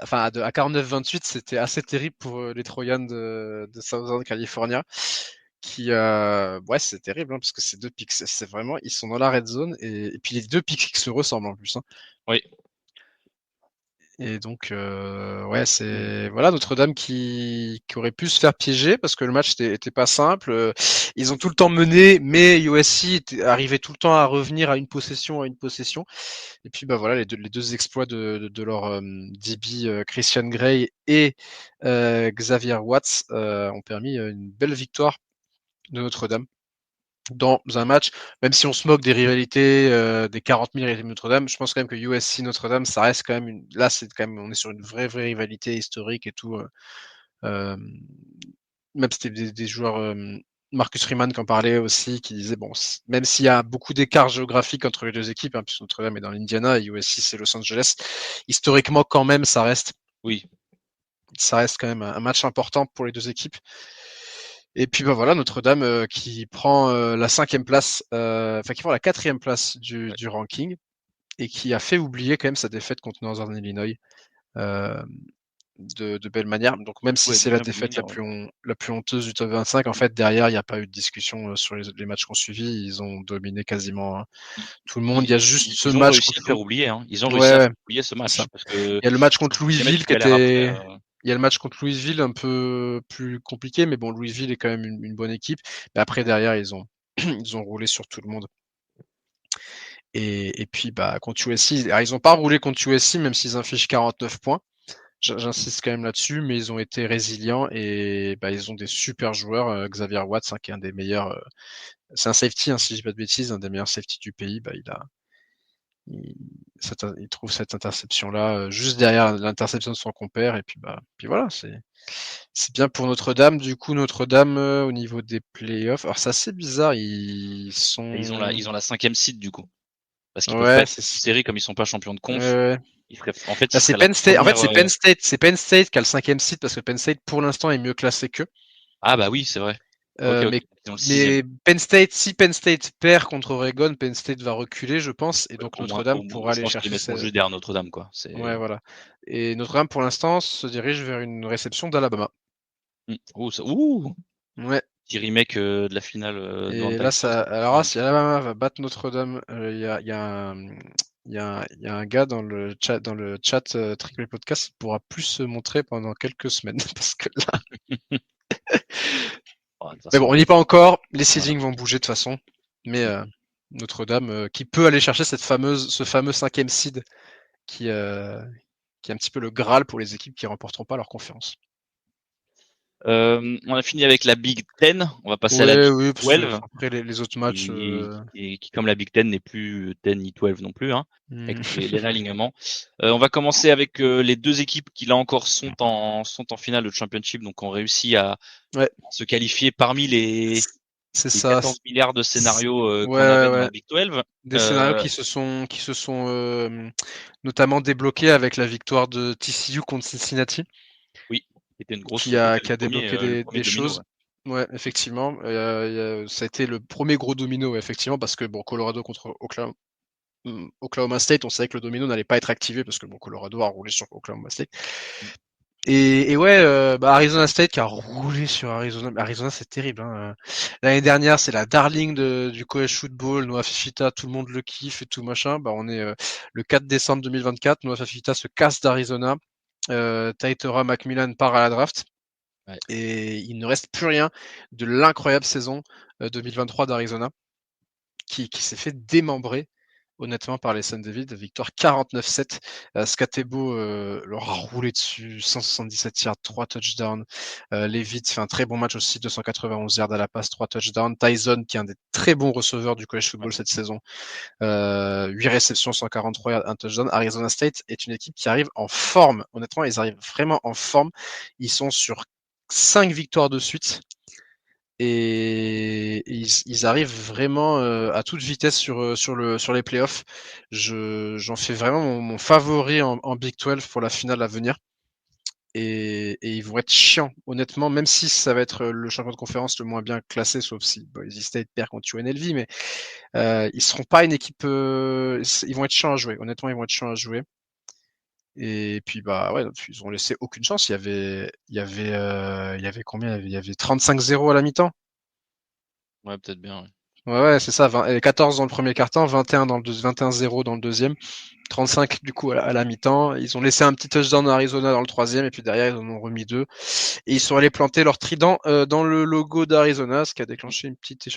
B: Enfin, à 49-28, c'était assez terrible pour les Trojans de Southern California. Ouais, c'est terrible hein, parce que ces deux picks, c'est vraiment, ils sont dans la red zone et puis les deux picks qui se ressemblent en plus. Hein.
A: Oui.
B: Et donc, ouais, c'est voilà Notre-Dame qui aurait pu se faire piéger parce que le match était pas simple. Ils ont tout le temps mené, mais USC arrivait tout le temps à revenir à une possession, Et puis bah voilà, les deux exploits de leur DB Christian Gray et Xavier Watts ont permis une belle victoire de Notre-Dame dans un match, même si on se moque des rivalités, des 40 000 rivalités de Notre-Dame, je pense quand même que USC Notre-Dame, ça reste quand même là, c'est quand même, on est sur une vraie rivalité historique et tout. Même si c'était des joueurs, Marcus Freeman qui en parlait aussi, qui disait bon, même s'il y a beaucoup d'écart géographique entre les deux équipes, hein, puisque Notre-Dame est dans l'Indiana et USC c'est Los Angeles, historiquement quand même, ça reste
A: Oui.
B: ça reste quand même un match important pour les deux équipes. Et puis voilà, Notre-Dame qui prend la 5e place, qui prend la 4e place du ranking et qui a fait oublier quand même sa défaite contre Northern Illinois de belle manière. Donc même si c'est la défaite la plus honteuse du top 25, en fait derrière il n'y a pas eu de discussion sur les matchs qu'on suivi. Ils ont dominé quasiment tout le monde. Il y a juste ce
A: ils ont
B: match
A: réussi à faire oublier. Ils ont réussi
B: ouais,
A: à
B: ouais,
A: faire oublier ce match parce que
B: il y a le match contre Louisville qui
A: après,
B: était. Il y a le match contre Louisville un peu plus compliqué, mais bon, Louisville est quand même une bonne équipe. Mais après, derrière, ils ont, ils ont roulé sur tout le monde. Et puis, contre USC, alors, ils n'ont pas roulé contre USC, même s'ils affichent 49 points. J'insiste quand même là-dessus, mais ils ont été résilients et ils ont des super joueurs. Xavier Watts, qui est un des meilleurs. C'est un safety, si je dis pas de bêtises, un des meilleurs safety du pays. Il trouve cette interception-là juste derrière l'interception de son compère. Et puis, voilà, c'est bien pour Notre-Dame. Du coup, Notre-Dame, au niveau des playoffs, alors c'est assez bizarre. Ils
A: ils ont la 5e seed du coup. Parce qu'ils peuvent pas
B: Ouais,
A: être série comme ils sont pas champions de conf.
B: ouais.
A: En fait,
B: C'est Penn State. En fait, c'est Penn State qui a le 5e seed parce que Penn State, pour l'instant, est mieux classé qu'eux.
A: Ah bah oui, c'est vrai. Ok.
B: Mais Penn State, si Penn State perd contre Oregon, Penn State va reculer, je pense, et donc Notre-Dame pourra aller chercher.
A: Je pense qu'ils mettront juste derrière Notre-Dame, quoi.
B: Ouais, voilà. Et Notre-Dame, pour l'instant, se dirige vers une réception d'Alabama. Ouais.
A: Petit remake de la finale.
B: Et là, alors si Alabama va battre Notre-Dame, il y a un gars dans le chat Triple Podcast qui pourra plus se montrer pendant quelques semaines parce que là. Mais bon, on n'y est pas encore. Les seedings vont bouger de toute façon. Mais Notre-Dame qui peut aller chercher ce fameux 5e seed qui est un petit peu le Graal pour les équipes qui remporteront pas leur conférence.
A: On a fini avec la Big Ten. On va passer à la Big 12.
B: Après les autres matchs.
A: Qui, comme la Big Ten, n'est plus 10 ni 12 non plus, avec les alignements. On va commencer avec les deux équipes qui, là encore, sont en finale de championship, donc ont réussi à se qualifier parmi les 14 milliards de scénarios qu'on avait dans la Big 12.
B: Des scénarios qui se sont notamment débloqués avec la victoire de TCU contre Cincinnati.
A: Oui, c'était une grosse.
B: Qui a débloqué des choses. Ouais, effectivement. Ça a été le premier gros domino, effectivement, parce que Colorado contre Oklahoma State, on savait que le domino n'allait pas être activé parce que Colorado a roulé sur Oklahoma State. Et Arizona State qui a roulé sur Arizona. Arizona, c'est terrible. L'année dernière, c'est la darling du college football. Noah Fifita, tout le monde le kiffe et tout machin. On est le 4 décembre 2024. Noah Fifita se casse d'Arizona. Taitera Macmillan part à la draft. Ouais. Et il ne reste plus rien de l'incroyable saison 2023 d'Arizona qui s'est fait démembrer honnêtement par les Sun Devils. Victoire 49-7. Scatebo leur a roulé dessus, 177 yards, 3 touchdowns. Leavitt fait un très bon match aussi, 291 yards à la passe, 3 touchdowns. Tyson qui est un des très bons receveurs du college football cette saison, 8 réceptions, 143 yards, 1 touchdown. Arizona State est une équipe qui arrive en forme. Honnêtement, ils arrivent vraiment en forme. Ils sont sur 5 victoires de suite. Et ils arrivent vraiment à toute vitesse sur les playoffs. J'en fais vraiment mon favori en Big 12 pour la finale à venir. Et ils vont être chiants, honnêtement, même si ça va être le champion de conférence le moins bien classé, sauf si Boise State perd contre UNLV, mais ils seront pas une équipe. Ils vont être chiants à jouer. Honnêtement, ils vont être chiants à jouer. Et puis ils ont laissé aucune chance. Il y avait combien? Il y avait 35-0 à la mi-temps.
A: Ouais, peut-être bien.
B: Ouais, c'est ça. 14 dans le premier quart-temps, 21-0 dans le deuxième, 35 du coup à la mi-temps. Ils ont laissé un petit touchdown à Arizona dans le troisième et puis derrière ils en ont remis 2. Et ils sont allés planter leur trident dans le logo d'Arizona, ce qui a déclenché une petite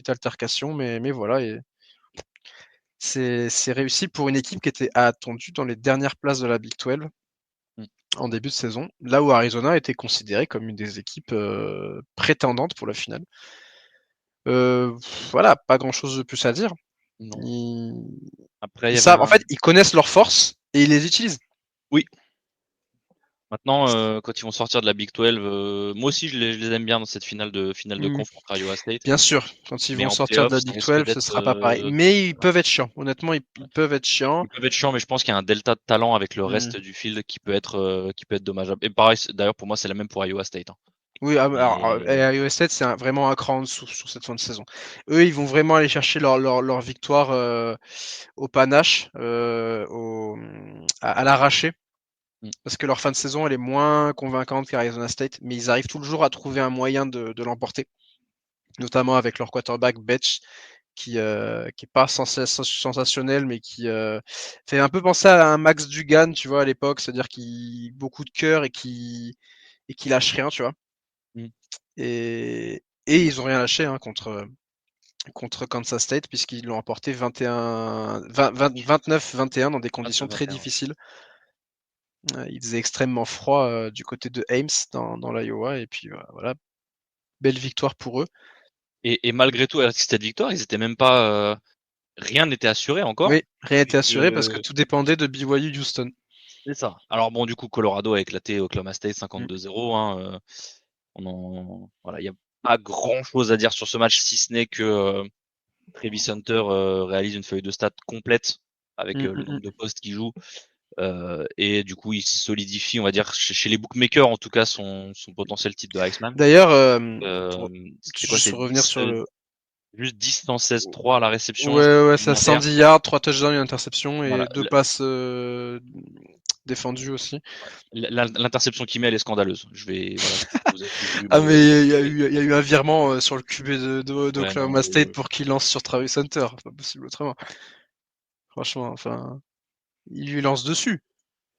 B: altercation. Mais voilà. Et c'est réussi pour une équipe qui était attendue dans les dernières places de la Big 12 en début de saison, là où Arizona était considérée comme une des équipes prétendantes pour la finale. Voilà, pas grand chose de plus à dire.
A: Après,
B: ils savent, en fait, ils connaissent leurs forces et ils les utilisent.
A: Oui. Maintenant, quand ils vont sortir de la Big 12, moi aussi je les aime bien dans cette finale de
B: Mmh.
A: conf contre Iowa State.
B: Bien sûr, quand ils
A: Mais
B: vont
A: en
B: sortir de
A: playoff,
B: la
A: ça
B: Big
A: risque
B: 12, ce
A: d'être,
B: sera pas pareil. Mais ils
A: voilà.
B: peuvent être chiants. Honnêtement, ils peuvent être chiants.
A: Ils peuvent être chiants, mais je pense qu'il y a un delta de talent avec le
B: Mmh.
A: reste du field qui peut être dommageable. Et pareil, d'ailleurs pour moi c'est la même pour Iowa State. Hein.
B: Oui, alors,
A: Mais
B: Iowa State, c'est vraiment un cran en dessous sur cette fin de saison. Eux, ils vont vraiment aller chercher leur victoire au panache, à l'arraché.
A: mm,
B: Parce que leur fin de saison, elle est moins convaincante qu'Arizona State, mais ils arrivent toujours à trouver un moyen de l'emporter, notamment avec leur quarterback Betch, qui est pas sensationnel, mais qui fait un peu penser à un Max Dugan, tu vois, à l'époque, c'est-à-dire qui beaucoup de cœur et qui lâche rien, tu vois.
A: mm.
B: Et ils ont rien lâché hein, contre Kansas State puisqu'ils l'ont emporté 29-21 dans des conditions très
A: 29-21.
B: difficiles. Il faisait extrêmement froid du côté de Ames dans l'Iowa et puis voilà, belle victoire pour eux.
A: Et malgré tout, avec cette victoire, ils étaient même pas, rien n'était assuré encore.
B: Oui, rien n'était
A: Puisque
B: assuré parce que tout dépendait de BYU Houston.
A: c'est ça. Alors bon, du coup, Colorado a éclaté Oklahoma State
B: Mm.
A: 52-0. Hein, voilà, il y a pas grand chose à dire sur ce match si ce n'est que Travis Hunter réalise une feuille de stats complète avec
B: Mm,
A: le
B: mm,
A: nombre de
B: mm.
A: postes qu'il joue. Et du coup, il solidifie, on va dire, chez les bookmakers, en tout cas, son potentiel titre de Heisman.
B: D'ailleurs,
A: Euh,
B: pour
A: C'était quoi?
B: juste
A: C'est
B: revenir
A: 10,
B: sur le.
A: juste 10 dans 16-3 à la réception,
B: Ouais, ça
A: supplémentaire.
B: 110 yards, 3 touchdowns, une interception et
A: Voilà.
B: 2 passes défendues aussi.
A: L'interception qu'il met, elle est scandaleuse. Voilà, vous avez vu
B: Ah, mais
A: le-
B: il y a eu un virement sur le QB
A: ouais, non,
B: d'Oklahoma State pour qu'il lance sur Travis Hunter. C'est pas possible autrement. Franchement, enfin, il lui lance dessus.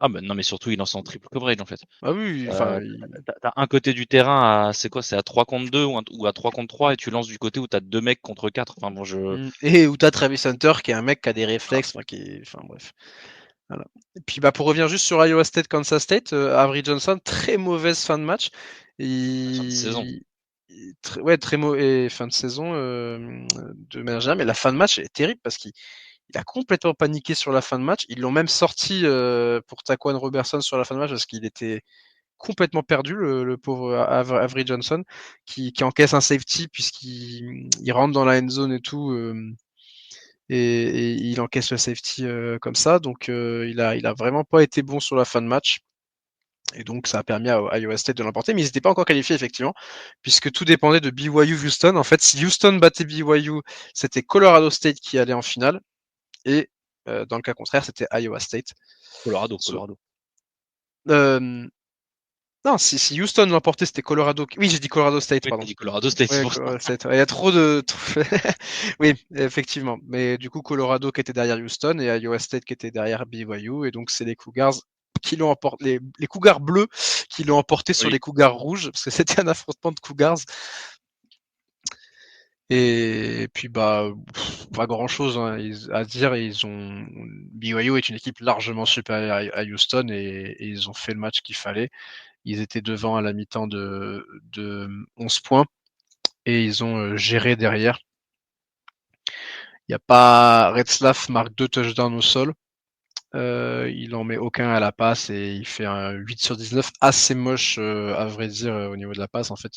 A: ah, ben non, mais surtout, il lance en triple coverage, en fait.
B: Ah oui, enfin,
A: Euh, T'as un côté du terrain c'est quoi? C'est à 3 contre 2 ou à 3 contre 3 et tu lances du côté où t'as deux mecs contre 4. Enfin bon,
B: Et où t'as Travis Hunter qui est un mec qui a des
A: voilà.
B: réflexes, enfin bref. Voilà. Et puis bah pour revenir juste sur Iowa State, Kansas State, Avery Johnson, très mauvaise fin de match.
A: Fin de saison.
B: Ouais, très mauvais fin de saison de manière générale, mais la fin de match elle est terrible parce qu'il a complètement paniqué sur la fin de match. Ils l'ont même sorti pour Taquan Robertson sur la fin de match parce qu'il était complètement perdu, le pauvre Avery Johnson, qui encaisse un safety puisqu'il rentre dans la end zone et tout. Et il encaisse le safety comme ça. Donc il a vraiment pas été bon sur la fin de match. Et donc ça a permis à Iowa State de l'emporter, mais ils n'étaient pas encore qualifiés effectivement, puisque tout dépendait de BYU Houston. En fait, si Houston battait BYU, c'était Colorado State qui allait en finale, et dans le cas contraire, c'était Iowa State.
A: Colorado.
B: Euh, non, si Houston l'emportait, c'était Colorado. Oui, j'ai dit Colorado State,
A: Oui, t'as
B: pardon.
A: dit Colorado State, c'est
B: Ouais,
A: pour ça.
B: Il y a trop de. Oui, effectivement. Mais du coup, Colorado qui était derrière Houston et Iowa State qui était derrière BYU. Et donc, c'est les Cougars qui l'ont emporté, les Cougars bleus qui l'ont emporté sur
A: Oui.
B: les Cougars rouges, parce que c'était un affrontement de Cougars. Et puis, bah, pas grand chose hein, à dire. BYU est une équipe largement supérieure à Houston et ils ont fait le match qu'il fallait. Ils étaient devant à la mi-temps de 11 points et ils ont géré derrière. Il y a pas Retzlaff marque 2 touchdowns au sol. Il en met aucun à la passe et il fait un 8 sur 19 assez moche à vrai dire au niveau de la passe en fait.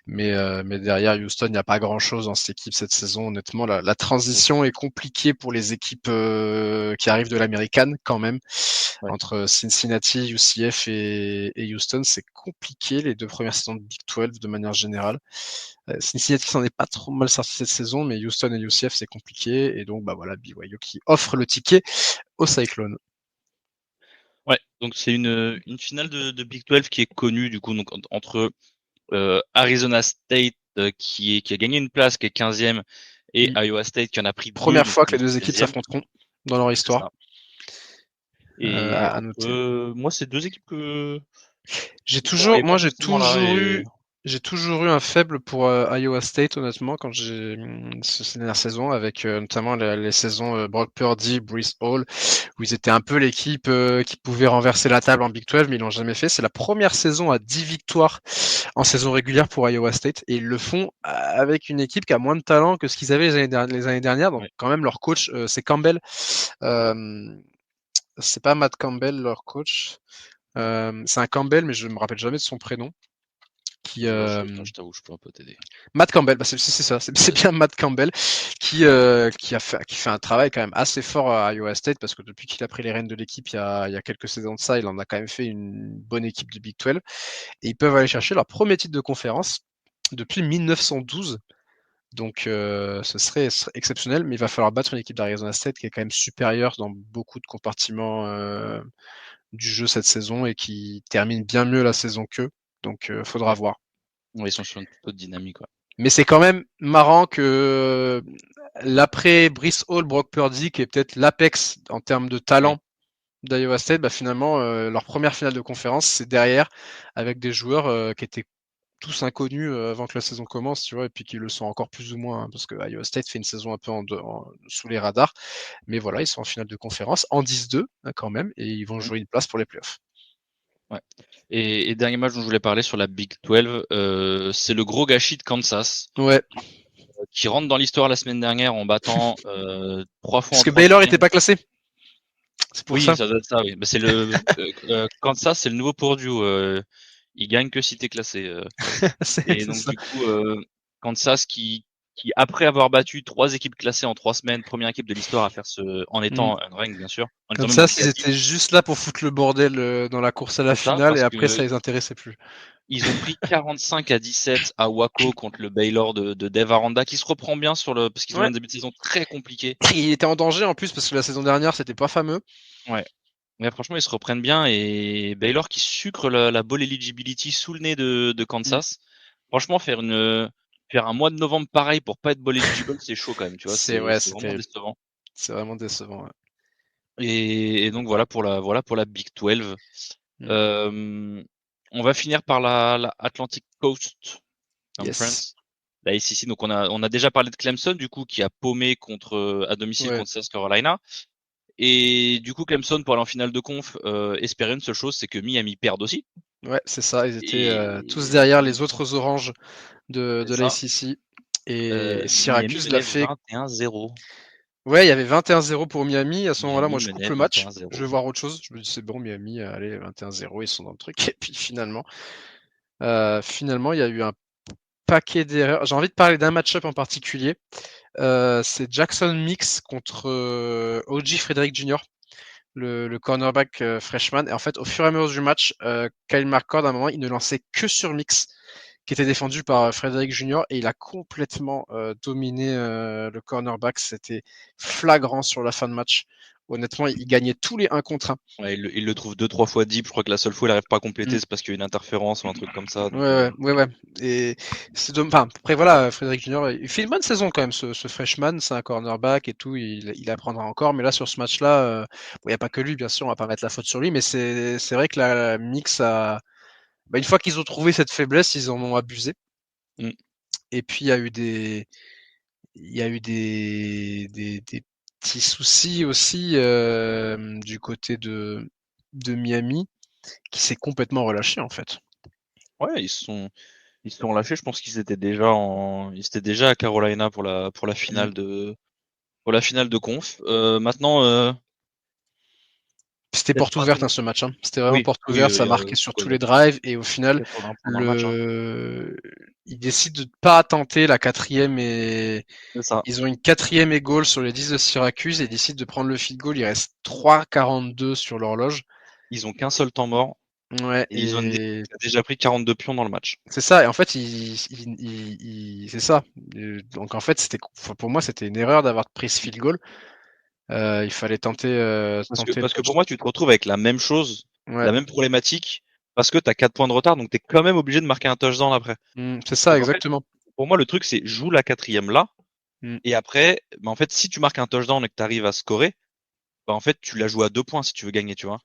B: Mais derrière Houston, il n'y a pas grand chose dans cette équipe cette saison. Honnêtement, la transition est compliquée pour les équipes qui arrivent de l'américaine quand même.
A: Ouais.
B: Entre Cincinnati, UCF et Houston, c'est compliqué les deux premières saisons de Big 12 de manière générale. Cincinnati s'en est pas trop mal sorti cette saison, mais Houston et UCF c'est compliqué. Et donc bah voilà, BYU qui offre le ticket au Cyclone.
A: Ouais, donc c'est une finale de Big 12 qui est connue du coup donc entre Arizona State qui a gagné une place, qui est 15e, et Iowa State qui en a pris deux,
B: Première
A: donc
B: fois que
A: qui
B: les
A: est
B: deux équipes
A: 16e.
B: s'affronteront dans leur
A: C'est
B: histoire.
A: ça. Et
B: À noter.
A: moi, c'est deux équipes que
B: J'ai
A: je voyais
B: toujours,
A: pas
B: moi
A: forcément là. Et
B: j'ai toujours eu un faible pour Iowa State honnêtement quand ces dernières saisons avec notamment les saisons Brock Purdy, Breece Hall où ils étaient un peu l'équipe qui pouvait renverser la table en Big 12 mais ils l'ont jamais fait. C'est la première saison à 10 victoires en saison régulière pour Iowa State et ils le font avec une équipe qui a moins de talent que ce qu'ils avaient les années dernières. Donc
A: ouais,
B: quand même leur coach c'est Campbell. Euh, c'est pas Matt Campbell leur coach. C'est un Campbell, mais je me rappelle jamais de son prénom. Qui,
A: je t'avoue, je peux un peu t'aider.
B: Matt Campbell, c'est ça, c'est bien Matt Campbell qui fait un travail quand même assez fort à Iowa State parce que depuis qu'il a pris les rênes de l'équipe il y a quelques saisons de ça, il en a quand même fait une bonne équipe du Big 12 et ils peuvent aller chercher leur premier titre de conférence depuis 1912. Donc ce serait exceptionnel, mais il va falloir battre une équipe d'Arizona State qui est quand même supérieure dans beaucoup de compartiments du jeu cette saison et qui termine bien mieux la saison qu'eux. Donc faudra voir.
A: Ouais, ils sont sur une toute autre dynamique. Ouais.
B: Mais c'est quand même marrant que l'après Brice Hall, Brock Purdy, qui est peut-être l'apex en termes de talent d'Iowa State, bah finalement leur première finale de conférence, c'est derrière avec des joueurs qui étaient tous inconnus avant que la saison commence, tu vois, et puis qui le sont encore plus ou moins, hein, parce que Iowa State fait une saison un peu sous les radars. Mais voilà, ils sont en finale de conférence en 10-2 hein, quand même, et ils vont jouer une place pour les playoffs.
A: Ouais. Et dernier match dont je voulais parler sur la Big 12, c'est le gros gâchis de Kansas.
B: Ouais.
A: Qui rentre dans l'histoire la semaine dernière en battant 3 fois
B: parce
A: en
B: que
A: 3
B: Baylor
A: semaines.
B: n'était pas classé. C'est pour
A: oui,
B: ça.
A: Ça doit être ça, oui. Bah, c'est le Kansas, c'est le nouveau Purdue. Il gagne que si t'es classé. Et donc
B: ça.
A: du coup, Kansas qui après avoir battu 3 équipes classées en 3 semaines, première équipe de l'histoire à faire en étant unranked bien sûr, en étant même
B: Kansas,
A: dans le
B: ils
A: quasi.
B: étaient juste là pour foutre le bordel dans la course à la
A: C'est ça,
B: finale et
A: parce
B: après ça
A: que
B: les intéressait plus.
A: ils ont pris 45-17 à Waco contre le Baylor de Dave Aranda qui se reprend bien parce qu'ils ont eu un début de saison très compliqué.
B: Il était en danger en plus parce que la saison dernière c'était pas fameux.
A: Ouais. Mais franchement, ils se reprennent bien et Baylor qui sucre la bowl eligibility sous le nez de Kansas. Franchement, faire un mois de novembre pareil pour pas être bowl eligible, c'est chaud quand même, tu vois. C'est vraiment
B: terrible.
A: décevant.
B: C'est vraiment décevant. Ouais.
A: Et donc voilà pour la Big 12. On va finir par la Atlantic Coast Conference. La ACC. Donc on a déjà parlé de Clemson du coup qui a paumé à domicile contre South Carolina. Et du coup, Clemson, pour aller en finale de conf, espérer une seule chose, c'est que Miami perde aussi.
B: Ouais, c'est ça. Ils étaient tous derrière les autres oranges de l'ACC. Et
A: Miami
B: Syracuse l'a
A: menait
B: fait.
A: 21-0.
B: Ouais, il y avait 21-0 pour Miami. À ce moment-là, moi,
A: Miami
B: je coupe
A: menait
B: le match.
A: 21-0.
B: Je vais voir autre chose. Je me dis, c'est bon, Miami, allez, 21-0, ils sont dans le truc. Et puis finalement, il y a eu un paquet d'erreurs. J'ai envie de parler d'un match-up en particulier. C'est Jackson Mix contre OG Frederick Jr., le cornerback freshman. Et en fait, au fur et à mesure du match, Kyle McCord, à un moment, il ne lançait que sur Mix, qui était défendu par Frederick Jr. Et il a complètement dominé le cornerback. C'était flagrant sur la fin de match. Honnêtement, il gagnait tous les 1 contre 1.
A: Ouais, il le trouve 2-3 fois deep. Je crois que la seule fois il n'arrive pas à compléter, c'est parce qu'il y a une interférence ou un truc comme ça. Donc,
B: Ouais. Et c'est enfin, après voilà, Frédéric Junior, il fait une bonne saison quand même, ce freshman, c'est un cornerback et tout, il apprendra encore. Mais là, sur ce match-là, il n'y a pas que lui, bien sûr, on va pas mettre la faute sur lui, mais c'est vrai que la mix a, une fois qu'ils ont trouvé cette faiblesse, ils en ont abusé. Et puis il y a eu des petits soucis aussi du côté de Miami, qui s'est complètement relâché en fait.
A: Ouais, ils se sont lâchés. Je pense qu'ils étaient déjà à Carolina pour la finale de conf. Maintenant,
B: c'était porte ouverte ce match. Hein. C'était vraiment porte ouverte, ça marquait sur tous les drives et au final, ils décident de pas tenter la 4e et ils ont une 4e et goal sur les 10 de Syracuse et ils décident de prendre le field goal. Il reste 3:42 sur l'horloge.
A: Ils ont qu'un seul temps mort.
B: Ouais,
A: et ils ont déjà pris 42 pions dans le match.
B: C'est ça, et en fait, c'est ça. Donc en fait, pour moi, c'était une erreur d'avoir pris ce field goal. Il fallait tenter.
A: Parce que pour moi, tu te retrouves avec la même chose, la même problématique, parce que tu as 4 points de retard, donc tu es quand même obligé de marquer un touchdown après.
B: C'est ça,
A: donc,
B: exactement.
A: En fait, pour moi, le truc, c'est joue la 4e là, et après, en fait, si tu marques un touchdown et que tu arrives à scorer, en fait, tu la joues à 2 points si tu veux gagner, tu vois.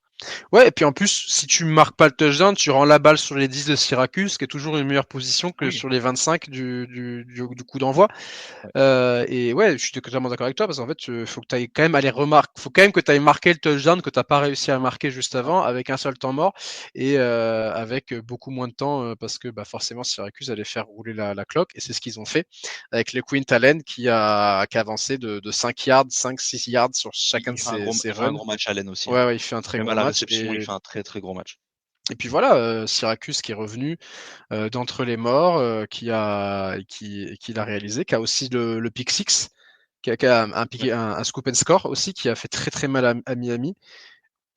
B: Ouais, et puis en plus, si tu marques pas le touchdown, tu rends la balle sur les 10 de Syracuse, qui est toujours une meilleure position que sur les 25 du coup d'envoi. Et ouais, je suis totalement d'accord avec toi, parce qu'en fait, faut que tu ailles quand même faut quand même que tu ailles marquer le touchdown que tu n'as pas réussi à marquer juste avant, avec un seul temps mort, et avec beaucoup moins de temps, parce que forcément, Syracuse allait faire rouler la cloque, et c'est ce qu'ils ont fait, avec le Quint Allen qui a avancé de 5 yards, 5-6 yards sur chacun de ses runs.
A: Il fait un gros match Allen aussi.
B: Ouais, il fait un très
A: Même
B: gros
A: à la
B: match.
A: réception, il fait un très très gros match.
B: Et puis voilà, Syracuse qui est revenu d'entre les morts, qui l'a réalisé, qui a aussi le pick six, qui a un scoop and score aussi, qui a fait très très mal à Miami.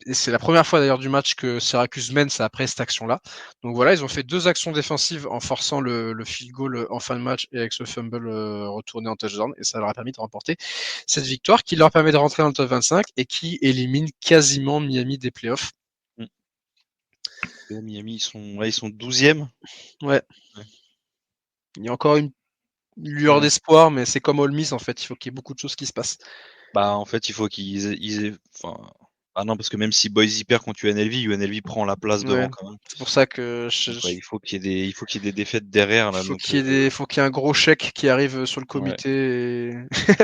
B: Et c'est la première fois d'ailleurs du match que Syracuse mène, c'est après cette action-là. Donc voilà, ils ont fait 2 actions défensives en forçant le field goal en fin de match et avec ce fumble retourné en touchdown, et ça leur a permis de remporter cette victoire qui leur permet de rentrer dans le top 25 et qui élimine quasiment Miami des playoffs.
A: Miami, ils sont 12e.
B: Ouais.
A: Ouais.
B: Il y a encore une lueur d'espoir, mais c'est comme Ole Miss en fait, il faut qu'il y ait beaucoup de choses qui se passent.
A: Bah en fait, il faut qu'ils enfin, ah non, parce que même si Boise perd contre UNLV prend la place devant quand même.
B: C'est pour ça que
A: Donc, ouais, il faut qu'il y ait des défaites derrière là.
B: faut qu'il y ait un gros chèque qui arrive sur le comité. Et...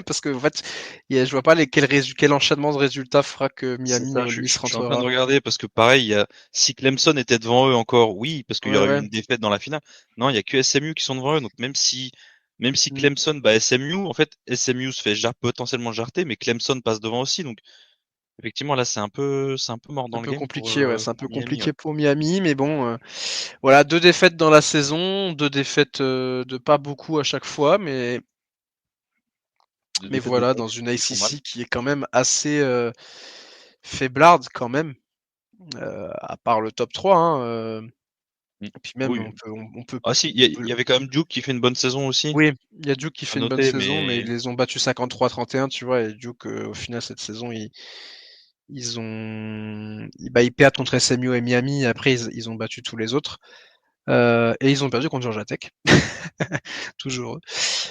B: parce que en fait, je vois pas quel enchaînement de résultats fera que Miami et Ole Miss
A: je suis en train de
B: rentrera.
A: regarder parce que pareil, si Clemson était devant eux encore, oui, parce qu'il y aurait eu
B: Ouais.
A: une défaite dans la finale. Non, il y a que SMU qui sont devant eux. Donc même si
B: Mm.
A: Clemson bat SMU, en fait, SMU se fait potentiellement jarter, mais Clemson passe devant aussi. Donc effectivement, là, c'est un peu mort
B: Un
A: dans le
B: peu
A: game
B: compliqué, ouais. C'est un peu
A: pour Miami. Ouais.
B: compliqué pour Miami, mais bon, voilà, 2 défaites dans la saison, 2 défaites de pas beaucoup à chaque fois, mais
A: Deux défaites de
B: voilà,
A: taille
B: dans une
A: qui font mal.
B: ACC qui est quand même assez faiblarde quand même, à part le top 3. Hein.
A: Mm.
B: Et puis même,
A: Oui.
B: on peut,
A: Ah si, il y avait quand même Duke qui fait une bonne saison aussi,
B: oui, il y a Duke qui
A: à
B: fait une bonne
A: noter,
B: saison, mais ils
A: mais
B: les ont battus 53-31, tu vois, et Duke, au final, cette saison, ils perdent contre SMU et Miami, après, ils ont battu tous les autres, et ils ont perdu contre Georgia Tech. Toujours eux.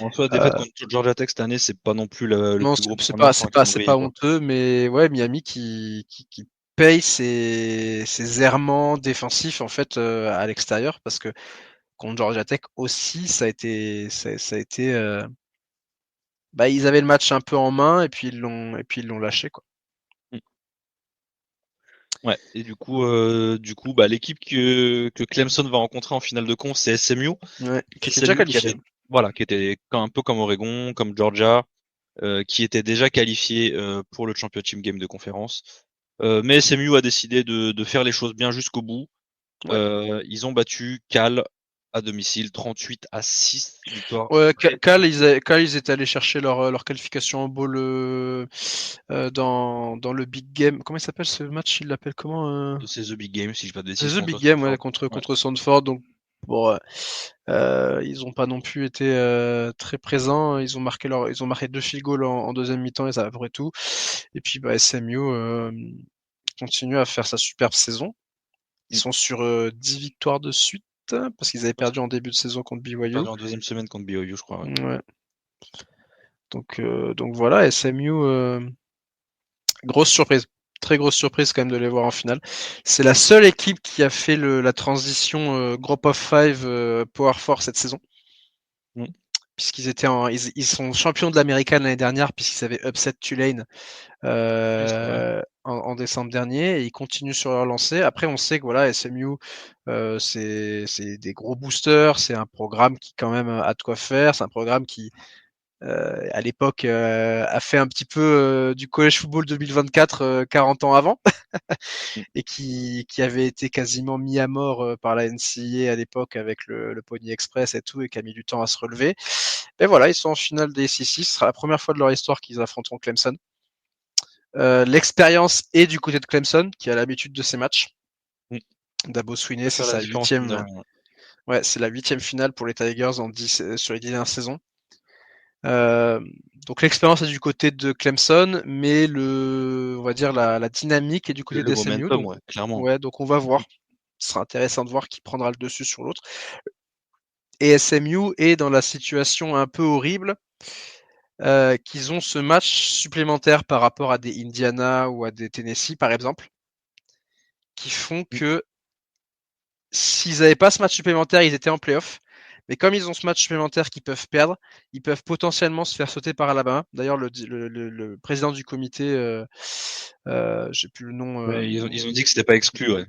A: en soi, la défaite
B: Euh,
A: contre Georgia Tech cette année, c'est pas non plus le
B: non,
A: plus gros problème sur un
B: c'est
A: calendrier,
B: pas
A: quoi.
B: honteux, mais ouais, Miami qui paye ses errements défensifs, en fait, à l'extérieur, parce que contre Georgia Tech aussi, ça a été, ils avaient le match un peu en main et puis ils l'ont lâché, quoi.
A: Mm. Ouais, et du coup, bah, l'équipe que Clemson va rencontrer en finale de conf, c'est SMU.
B: Ouais, qui était déjà
A: SMU qui
B: qualifié.
A: avait, voilà, qui était un peu comme Oregon, comme Georgia, qui était déjà qualifié pour le championship game de conférence. Mais SMU a décidé de faire les choses bien jusqu'au bout.
B: Ouais.
A: Ils ont battu Cal à domicile, 38-6, victoire
B: Ouais,
A: très
B: Cal, ils étaient allés chercher leur qualification en bowl dans le Big Game. Comment il s'appelle ce match? Il l'appelle comment
A: c'est The Big Game, si je dis pas de
B: C'est
A: bêtises,
B: The
A: contre
B: Big Game, ouais,
A: Stanford.
B: contre,
A: Ouais.
B: contre Sandford. Donc, bon, ils ont pas non plus été très présents. Ils ont marqué 2 field goals en deuxième mi-temps et ça à peu près tout. Et puis, SMU continue à faire sa superbe saison. Ils
A: Mm.
B: sont sur 10 victoires de suite parce qu'ils avaient
A: Ouais,
B: perdu en début de saison contre
A: ils ont
B: BYU.
A: perdu en deuxième semaine contre BYU, je crois. Ouais.
B: Ouais. Donc voilà, SMU, grosse surprise. Très grosse surprise quand même de les voir en finale. C'est la seule équipe qui a fait la transition Group of Five Power Four cette saison.
A: Mm.
B: Puisqu'ils étaient ils sont champions de l'américaine l'année dernière, puisqu'ils avaient upset Tulane
A: Oui, c'est vrai.
B: en décembre dernier, et ils continuent sur leur lancée. Après, on sait que voilà, SMU, c'est des gros boosters, c'est un programme qui quand même a de quoi faire, c'est un programme qui à l'époque a fait un petit peu du college football 2024 40 ans avant
A: Mm.
B: et qui avait été quasiment mis à mort par la NCAA à l'époque avec le Pony Express et tout, et qui a mis du temps à se relever. Et voilà, ils sont en finale des SEC. Ce sera la première fois de leur histoire qu'ils affronteront Clemson. L'expérience est du côté de Clemson, qui a l'habitude de ces matchs.
A: Mm.
B: Dabo Swinney,
A: Ça
B: c'est
A: faire la
B: sa
A: différence, mine de
B: huitième.
A: rien.
B: Ouais, c'est la 8e finale pour les Tigers sur les 10 dernières saisons. Euh, donc l'expérience est du côté de Clemson, mais on va dire la dynamique est du
A: Et
B: côté
A: le
B: des SMU.
A: momentum,
B: Donc
A: ouais, clairement.
B: ouais, donc on va voir. Ce sera intéressant de voir qui prendra le dessus sur l'autre. Et SMU est dans la situation un peu horrible qu'ils ont ce match supplémentaire par rapport à des Indiana ou à des Tennessee par exemple, qui font
A: Mm.
B: que s'ils n'avaient pas ce match supplémentaire, ils étaient en playoff. Mais comme ils ont ce match supplémentaire qu'ils peuvent perdre, ils peuvent potentiellement se faire sauter par Alabama. D'ailleurs, le président du comité, j'ai plus le nom,
A: Ouais, ils ont dit que c'était pas exclu, ouais.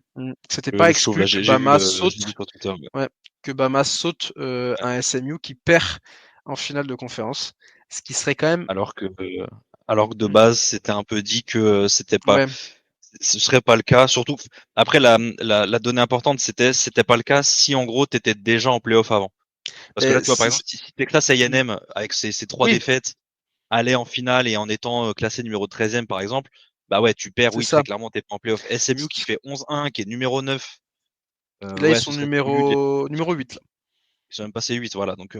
B: c'était pas
A: Le chauve, là,
B: exclu que
A: j'ai vu
B: Bama
A: j'ai vu
B: saute,
A: sur Twitter. Ouais.
B: ouais, que Bama saute un SMU qui perd en finale de conférence, ce qui serait quand même,
A: Alors que de base, c'était un peu dit que c'était pas,
B: ouais,
A: ce serait pas le cas. Surtout, après, la donnée importante, c'était pas le cas si, en gros, t'étais déjà en playoff avant. Parce que là, tu vois, par exemple, si Texas A&M, avec ses 3
B: Oui,
A: défaites, allait en finale et en étant classé numéro 13e, par exemple, bah ouais, tu perds,
B: c'est
A: oui, très
B: ça.
A: clairement, t'es pas en playoff. SMU qui fait 11-1, qui est numéro 9,
B: Là, ils
A: ouais,
B: sont
A: ce serait plus,
B: numéro 8, là.
A: ils sont même passés 8, voilà. Donc,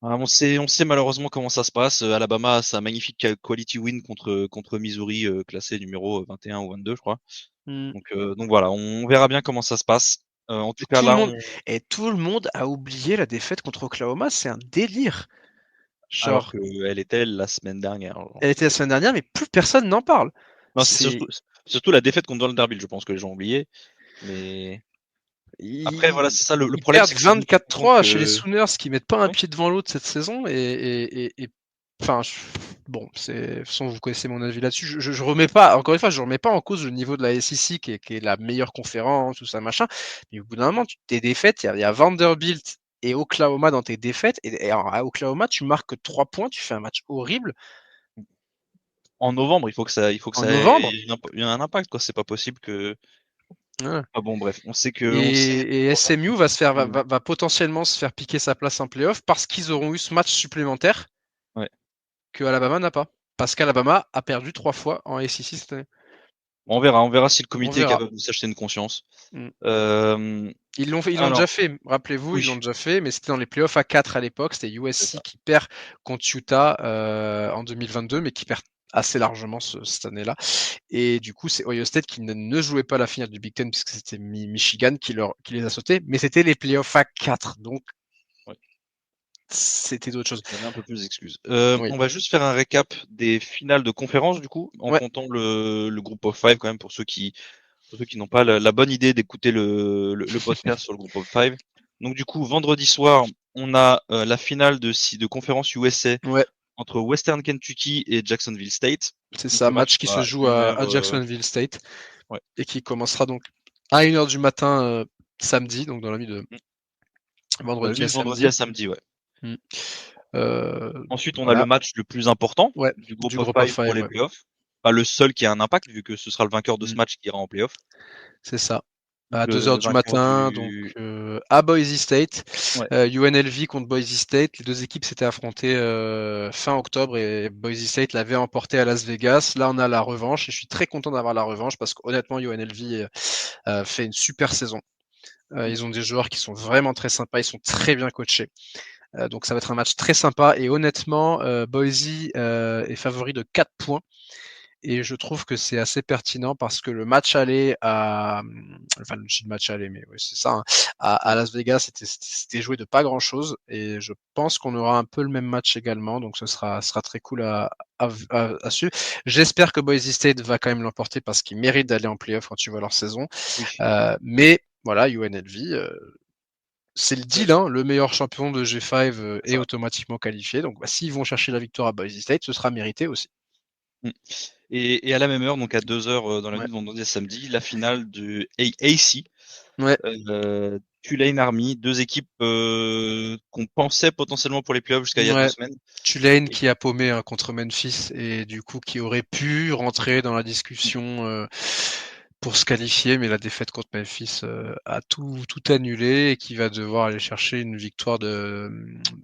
A: on sait malheureusement comment ça se passe. Alabama a sa magnifique quality win contre Missouri, classé numéro 21 ou 22, je crois.
B: Mm.
A: Donc voilà, on verra bien comment ça se passe. En tout
B: Et
A: cas,
B: tout le
A: là,
B: monde, et tout le monde a oublié la défaite contre Oklahoma, c'est un délire.
A: alors
B: Genre,
A: qu'elle était la semaine dernière.
B: elle était la semaine dernière, mais plus personne n'en parle.
A: Non, c'est
B: C'est,
A: surtout la défaite contre Vanderbilt, je pense que les gens ont oublié. Mais après, voilà,
B: ils,
A: c'est ça. Le
B: ils
A: problème,
B: perdent
A: c'est que c'est nous qui comptons
B: 24-3 chez les
A: que.
B: Sooners qui mettent pas un
A: Oui,
B: pied devant l'autre cette saison enfin, bon, de toute façon, vous connaissez mon avis là-dessus. Je remets pas, encore une fois, je remets pas en cause le niveau de la SEC qui est la meilleure conférence, tout ça, machin. Mais au bout d'un moment, tes défaites, il y a Vanderbilt et Oklahoma dans tes défaites. Et à Oklahoma, tu marques 3 points, tu fais un match horrible
A: en novembre, il faut que ça
B: en
A: ait
B: novembre.
A: un impact, quoi. C'est pas possible que.
B: Voilà.
A: Ah bon, bref, on sait
B: Et
A: malheureusement
B: SMU va, se faire, va,
A: que.
B: va- va potentiellement se faire piquer sa place en playoff parce qu'ils auront eu ce match supplémentaire
A: Ouais.
B: que Alabama n'a pas. Parce qu'Alabama a perdu 3 fois en SEC cette année.
A: On verra si le
B: On
A: comité est
B: verra.
A: capable de s'acheter une conscience.
B: Mm.
A: Euh,
B: Ils l'ont fait, ils l'ont déjà
A: alors,
B: fait. Rappelez-vous, ils l'ont
A: oui,
B: déjà fait, mais c'était dans les playoffs à 4 à l'époque. C'était
A: c'est
B: USC
A: ça.
B: qui perd contre Utah en 2022, mais qui perd assez largement cette année-là. Et du coup, c'est Ohio State qui ne jouait pas la finale du Big Ten puisque c'était Michigan qui les a sautés, mais c'était les playoffs à 4, donc
A: Ouais.
B: c'était d'autres choses.
A: Vous avez un peu plus d'excuses.
B: Oui.
A: On va juste faire un récap des finales de conférence, du coup, en
B: Ouais.
A: comptant le groupe of five, quand même, pour ceux qui n'ont pas la bonne idée d'écouter le podcast sur le groupe of five. Donc, du coup, vendredi soir, on a la finale de conférence USA
B: Ouais,
A: entre Western Kentucky et Jacksonville State.
B: c'est
A: Donc,
B: ça,
A: le match
B: match qui se
A: sera
B: joue
A: une
B: à
A: heure.
B: Jacksonville State
A: Ouais.
B: et qui commencera donc à 1h du matin samedi, donc dans la nuit de
A: Dans la
B: vendredi
A: nuit
B: à
A: de vendredi
B: samedi.
A: à samedi, ouais.
B: Mm. Euh,
A: Ensuite, on a le
B: voilà,
A: match le plus important
B: ouais,
A: du groupe
B: du
A: of
B: groupe of
A: five pour
B: five,
A: les
B: ouais.
A: playoffs. Pas le seul qui a un impact, vu que ce sera le vainqueur de ce
B: Mm.
A: match qui ira en playoff.
B: C'est ça.
A: Donc,
B: À 2h
A: le
B: du
A: vainqueur
B: matin, donc
A: du.
B: à Boise State.
A: Ouais.
B: UNLV contre Boise State. Les deux équipes s'étaient affrontées fin octobre et Boise State l'avait emporté à Las Vegas. Là, on a la revanche et je suis très content d'avoir la revanche parce qu'honnêtement, UNLV fait une super saison. Ils ont des joueurs qui sont vraiment très sympas, ils sont très bien coachés. Donc ça va être un match très sympa et honnêtement, Boise est favori de 4 points. Et je trouve que c'est assez pertinent parce que le match aller enfin le match aller, mais oui, c'est ça, hein, à Las Vegas, c'était joué de pas grand chose. Et je pense qu'on aura un peu le même match également. Donc ce sera très cool à suivre. J'espère que Boise State va quand même l'emporter parce qu'ils méritent d'aller en playoff quand tu vois leur saison.
A: Oui.
B: Mais voilà, UNLV, c'est le
A: Ouais,
B: deal, hein, le meilleur champion de G5
A: c'est
B: est
A: ça.
B: automatiquement qualifié. Donc s'ils vont chercher la victoire à Boise State, ce sera mérité aussi.
A: Mm. Et à la même heure, donc à 2 heures dans la
B: Ouais.
A: nuit de vendredi à samedi, la finale du AC,
B: Ouais.
A: Tulane Army, deux équipes qu'on pensait potentiellement pour les playoffs jusqu'à il y a deux
B: Ouais.
A: semaines.
B: Tulane
A: Et
B: qui a paumé contre Memphis et du coup qui aurait pu rentrer dans la discussion pour se qualifier, mais la défaite contre Memphis a tout annulé et qui va devoir aller chercher une victoire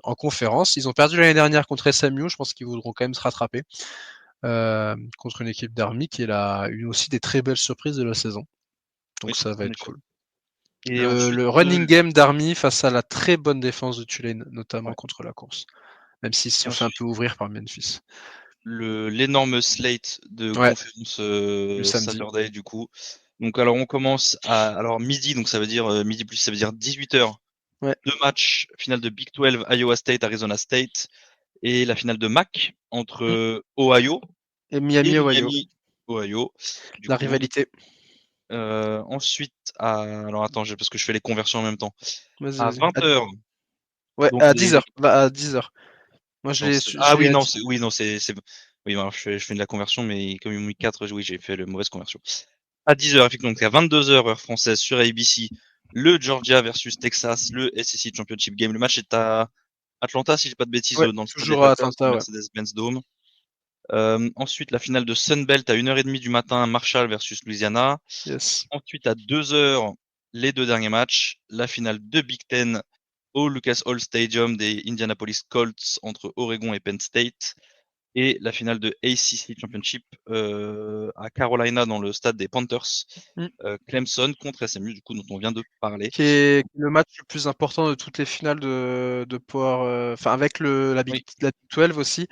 B: en conférence. Ils ont perdu l'année dernière contre SMU, je pense qu'ils voudront quand même se rattraper contre une équipe d'Army qui est une aussi des très belles surprises de la saison. Donc
A: oui,
B: ça va
A: en
B: être
A: effet.
B: cool.
A: Et ensuite,
B: Le running game d'Army face à la très bonne défense de Tulane, notamment
A: ouais.
B: contre la course, même s'ils se
A: Et
B: sont fait un
A: ensuite,
B: peu ouvrir par Memphis.
A: l'énorme slate de
B: Ouais,
A: conférence
B: du samedi.
A: Saturday du coup. Donc alors on commence à midi, donc ça veut dire midi plus, ça veut dire 18 h.
B: Ouais.
A: Deux matchs, finale de Big 12, Iowa State, Arizona State, et la finale de MAC entre
B: Mm.
A: Ohio
B: Et
A: et
B: Miami, Ohio.
A: Miami, Ohio. Du
B: La
A: coup,
B: rivalité.
A: ensuite, alors attends, parce que je fais les conversions en même temps.
B: Vas-y,
A: À
B: vas-y.
A: 20 h,
B: Ouais,
A: donc
B: à 10h. Bah, à 10h. Moi,
A: attends,
B: je l'ai
A: oui,
B: à
A: non,
B: 10.
A: oui, non, oui, alors, je fais de la conversion, mais comme ils m'ont mis 4, oui, j'ai fait la mauvaise conversion. À 10 h, effectivement, donc à 22 h, heure française, sur ABC, le Georgia versus Texas, le SEC Championship Game. Le match est à Atlanta, si j'ai pas de bêtises,
B: Ouais,
A: dans le stade des
B: toujours à
A: Packers, au
B: Atlanta, ouais.
A: Mercedes-Benz Dome. Ensuite, la finale de Sunbelt à 1h30 du matin, Marshall versus Louisiana.
B: Yes.
A: Ensuite, à 2h, les 2 derniers matchs. La finale de Big Ten au Lucas Oil Stadium des Indianapolis Colts entre Oregon et Penn State. Et la finale de ACC Championship à Carolina dans le stade des Panthers.
B: Mm.
A: Clemson contre SMU, du coup, dont on vient de parler.
B: Qui est le match le plus important de toutes les finales de Power, enfin avec la Big 12 aussi.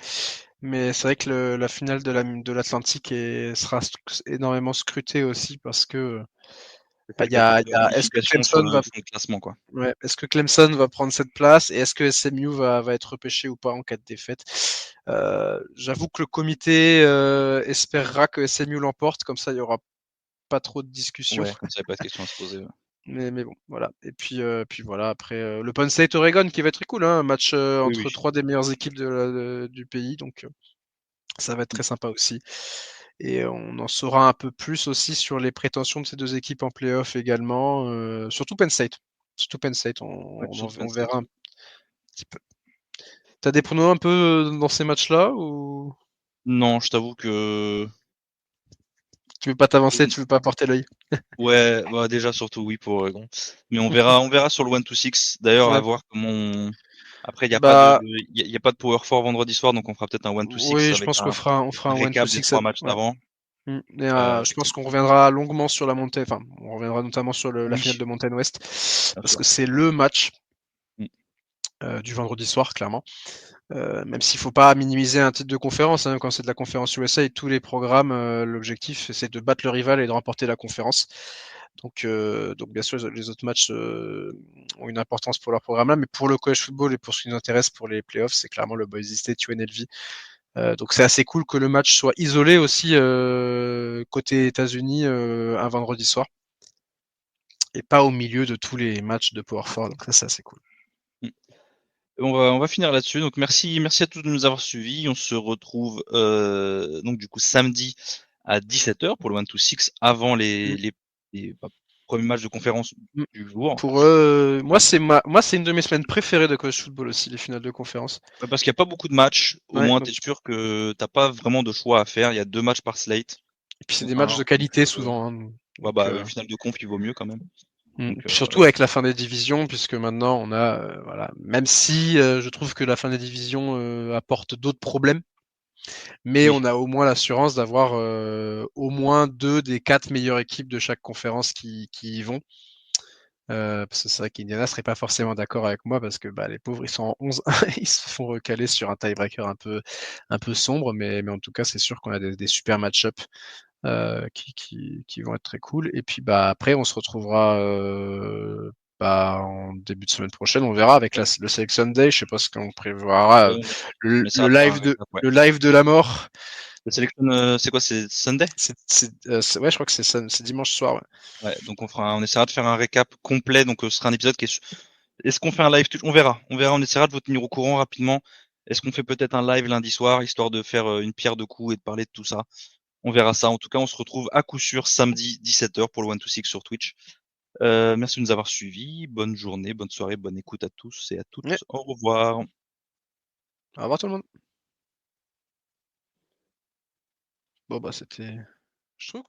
B: Mais c'est vrai que la finale de l'Atlantique sera énormément scrutée aussi parce que
A: Il y a beaucoup de
B: est-ce que
A: ramifications sur
B: Clemson
A: le classement, quoi.
B: ouais, est-ce que Clemson va prendre cette place et est-ce que SMU va être repêché ou pas en cas de défaite? J'avoue que le comité espérera que SMU l'emporte, comme ça il y aura pas trop de discussions.
A: Ouais, comme ça, il n'y a pas de questions à se poser. Ouais.
B: Mais bon, voilà. Et puis voilà, après le Penn State Oregon qui va être très cool, hein, un match
A: Oui, oui.
B: entre 3 des meilleures équipes du pays, donc ça va être très sympa aussi. Et on en saura un peu plus aussi sur les prétentions de ces deux équipes en playoff également, surtout Penn State. Surtout Penn State,
A: Ouais, surtout Penn
B: on
A: State.
B: verra un petit peu. T'as des pronos un peu dans ces matchs-là ou
A: Non, je t'avoue que
B: tu veux pas t'avancer, tu veux pas porter l'œil?
A: ouais, bah déjà surtout oui pour Oregon. Mais on verra sur le 1-2-6. D'ailleurs, à
B: Ouais,
A: voir comment après
B: bah
A: il y a pas de Power 4 vendredi soir, donc on fera peut-être un 1-2-6
B: oui, je
A: avec
B: pense on fera
A: un
B: un one to
A: récap des
B: six.
A: 3 matchs
B: Ouais.
A: d'avant.
B: Et, je pense qu'on reviendra longuement sur la montée, enfin, on reviendra notamment sur la finale
A: Oui,
B: de Mountain West,
A: bien
B: parce
A: sûr.
B: que c'est le match
A: Mm.
B: du vendredi soir, clairement. Même s'il ne faut pas minimiser un titre de conférence, hein, quand c'est de la conférence USA et tous les programmes, l'objectif c'est de battre le rival et de remporter la conférence. Donc bien sûr, les autres matchs ont une importance pour leur programme là, mais pour le college football et pour ce qui nous intéresse pour les playoffs, c'est clairement le Boise State UNLV. Donc c'est assez cool que le match soit isolé aussi côté États-Unis un vendredi soir et pas au milieu de tous les matchs de Power 4. Donc ça c'est assez cool.
A: Mm. On va finir là-dessus. Donc merci à tous de nous avoir suivis. On se retrouve donc du coup samedi à 17h pour le 1-2-6 avant les premiers matchs de conférence
B: Mm.
A: du jour.
B: Pour moi c'est une de mes semaines préférées de college football aussi, les finales de conférence.
A: Parce qu'il n'y a pas beaucoup de matchs. Au
B: Ouais,
A: moins,
B: donc,
A: tu es sûr que t'as pas vraiment de choix à faire. Il y a 2 matchs par slate.
B: et puis c'est
A: Ou
B: des matchs
A: un.
B: de
A: Donc,
B: qualité souvent. Hein,
A: ouais,
B: donc,
A: une finale de conf, il vaut mieux quand même. Donc,
B: surtout avec la fin des divisions, puisque maintenant on a voilà, même si je trouve que la fin des divisions apporte d'autres problèmes. Mais
A: oui.
B: on a au moins l'assurance d'avoir au moins 2 des 4 meilleures équipes de chaque conférence qui y vont. Parce que c'est vrai qu'Indiana serait pas forcément d'accord avec moi parce que bah, les pauvres ils sont en 11 ils se font recaler sur un tiebreaker un peu sombre, mais en tout cas c'est sûr qu'on a des super match-up qui vont être très cool. Et puis bah après on se retrouvera en début de semaine prochaine, on verra avec le Selection Day, je sais pas ce qu'on prévoira,
A: Ouais, on essaiera de faire un récap, ouais.
B: le live de la mort.
A: Le sélection, c'est quoi? C'est Sunday?
B: Ouais, je crois que c'est dimanche soir. Ouais.
A: Ouais, donc on essaiera de faire un récap complet. Donc ce sera un épisode qui est. Est-ce qu'on fait un live? On verra. On essaiera de vous tenir au courant rapidement. Est-ce qu'on fait peut-être un live lundi soir, histoire de faire une pierre de coups et de parler de tout ça? On verra ça. En tout cas, on se retrouve à coup sûr samedi 17h pour le 1-2-6 sur Twitch. Merci de nous avoir suivis. Bonne journée, bonne soirée, bonne écoute à tous et à toutes.
B: Ouais.
A: Au revoir.
B: Au revoir tout le monde. Bon bah c'était. Je trouve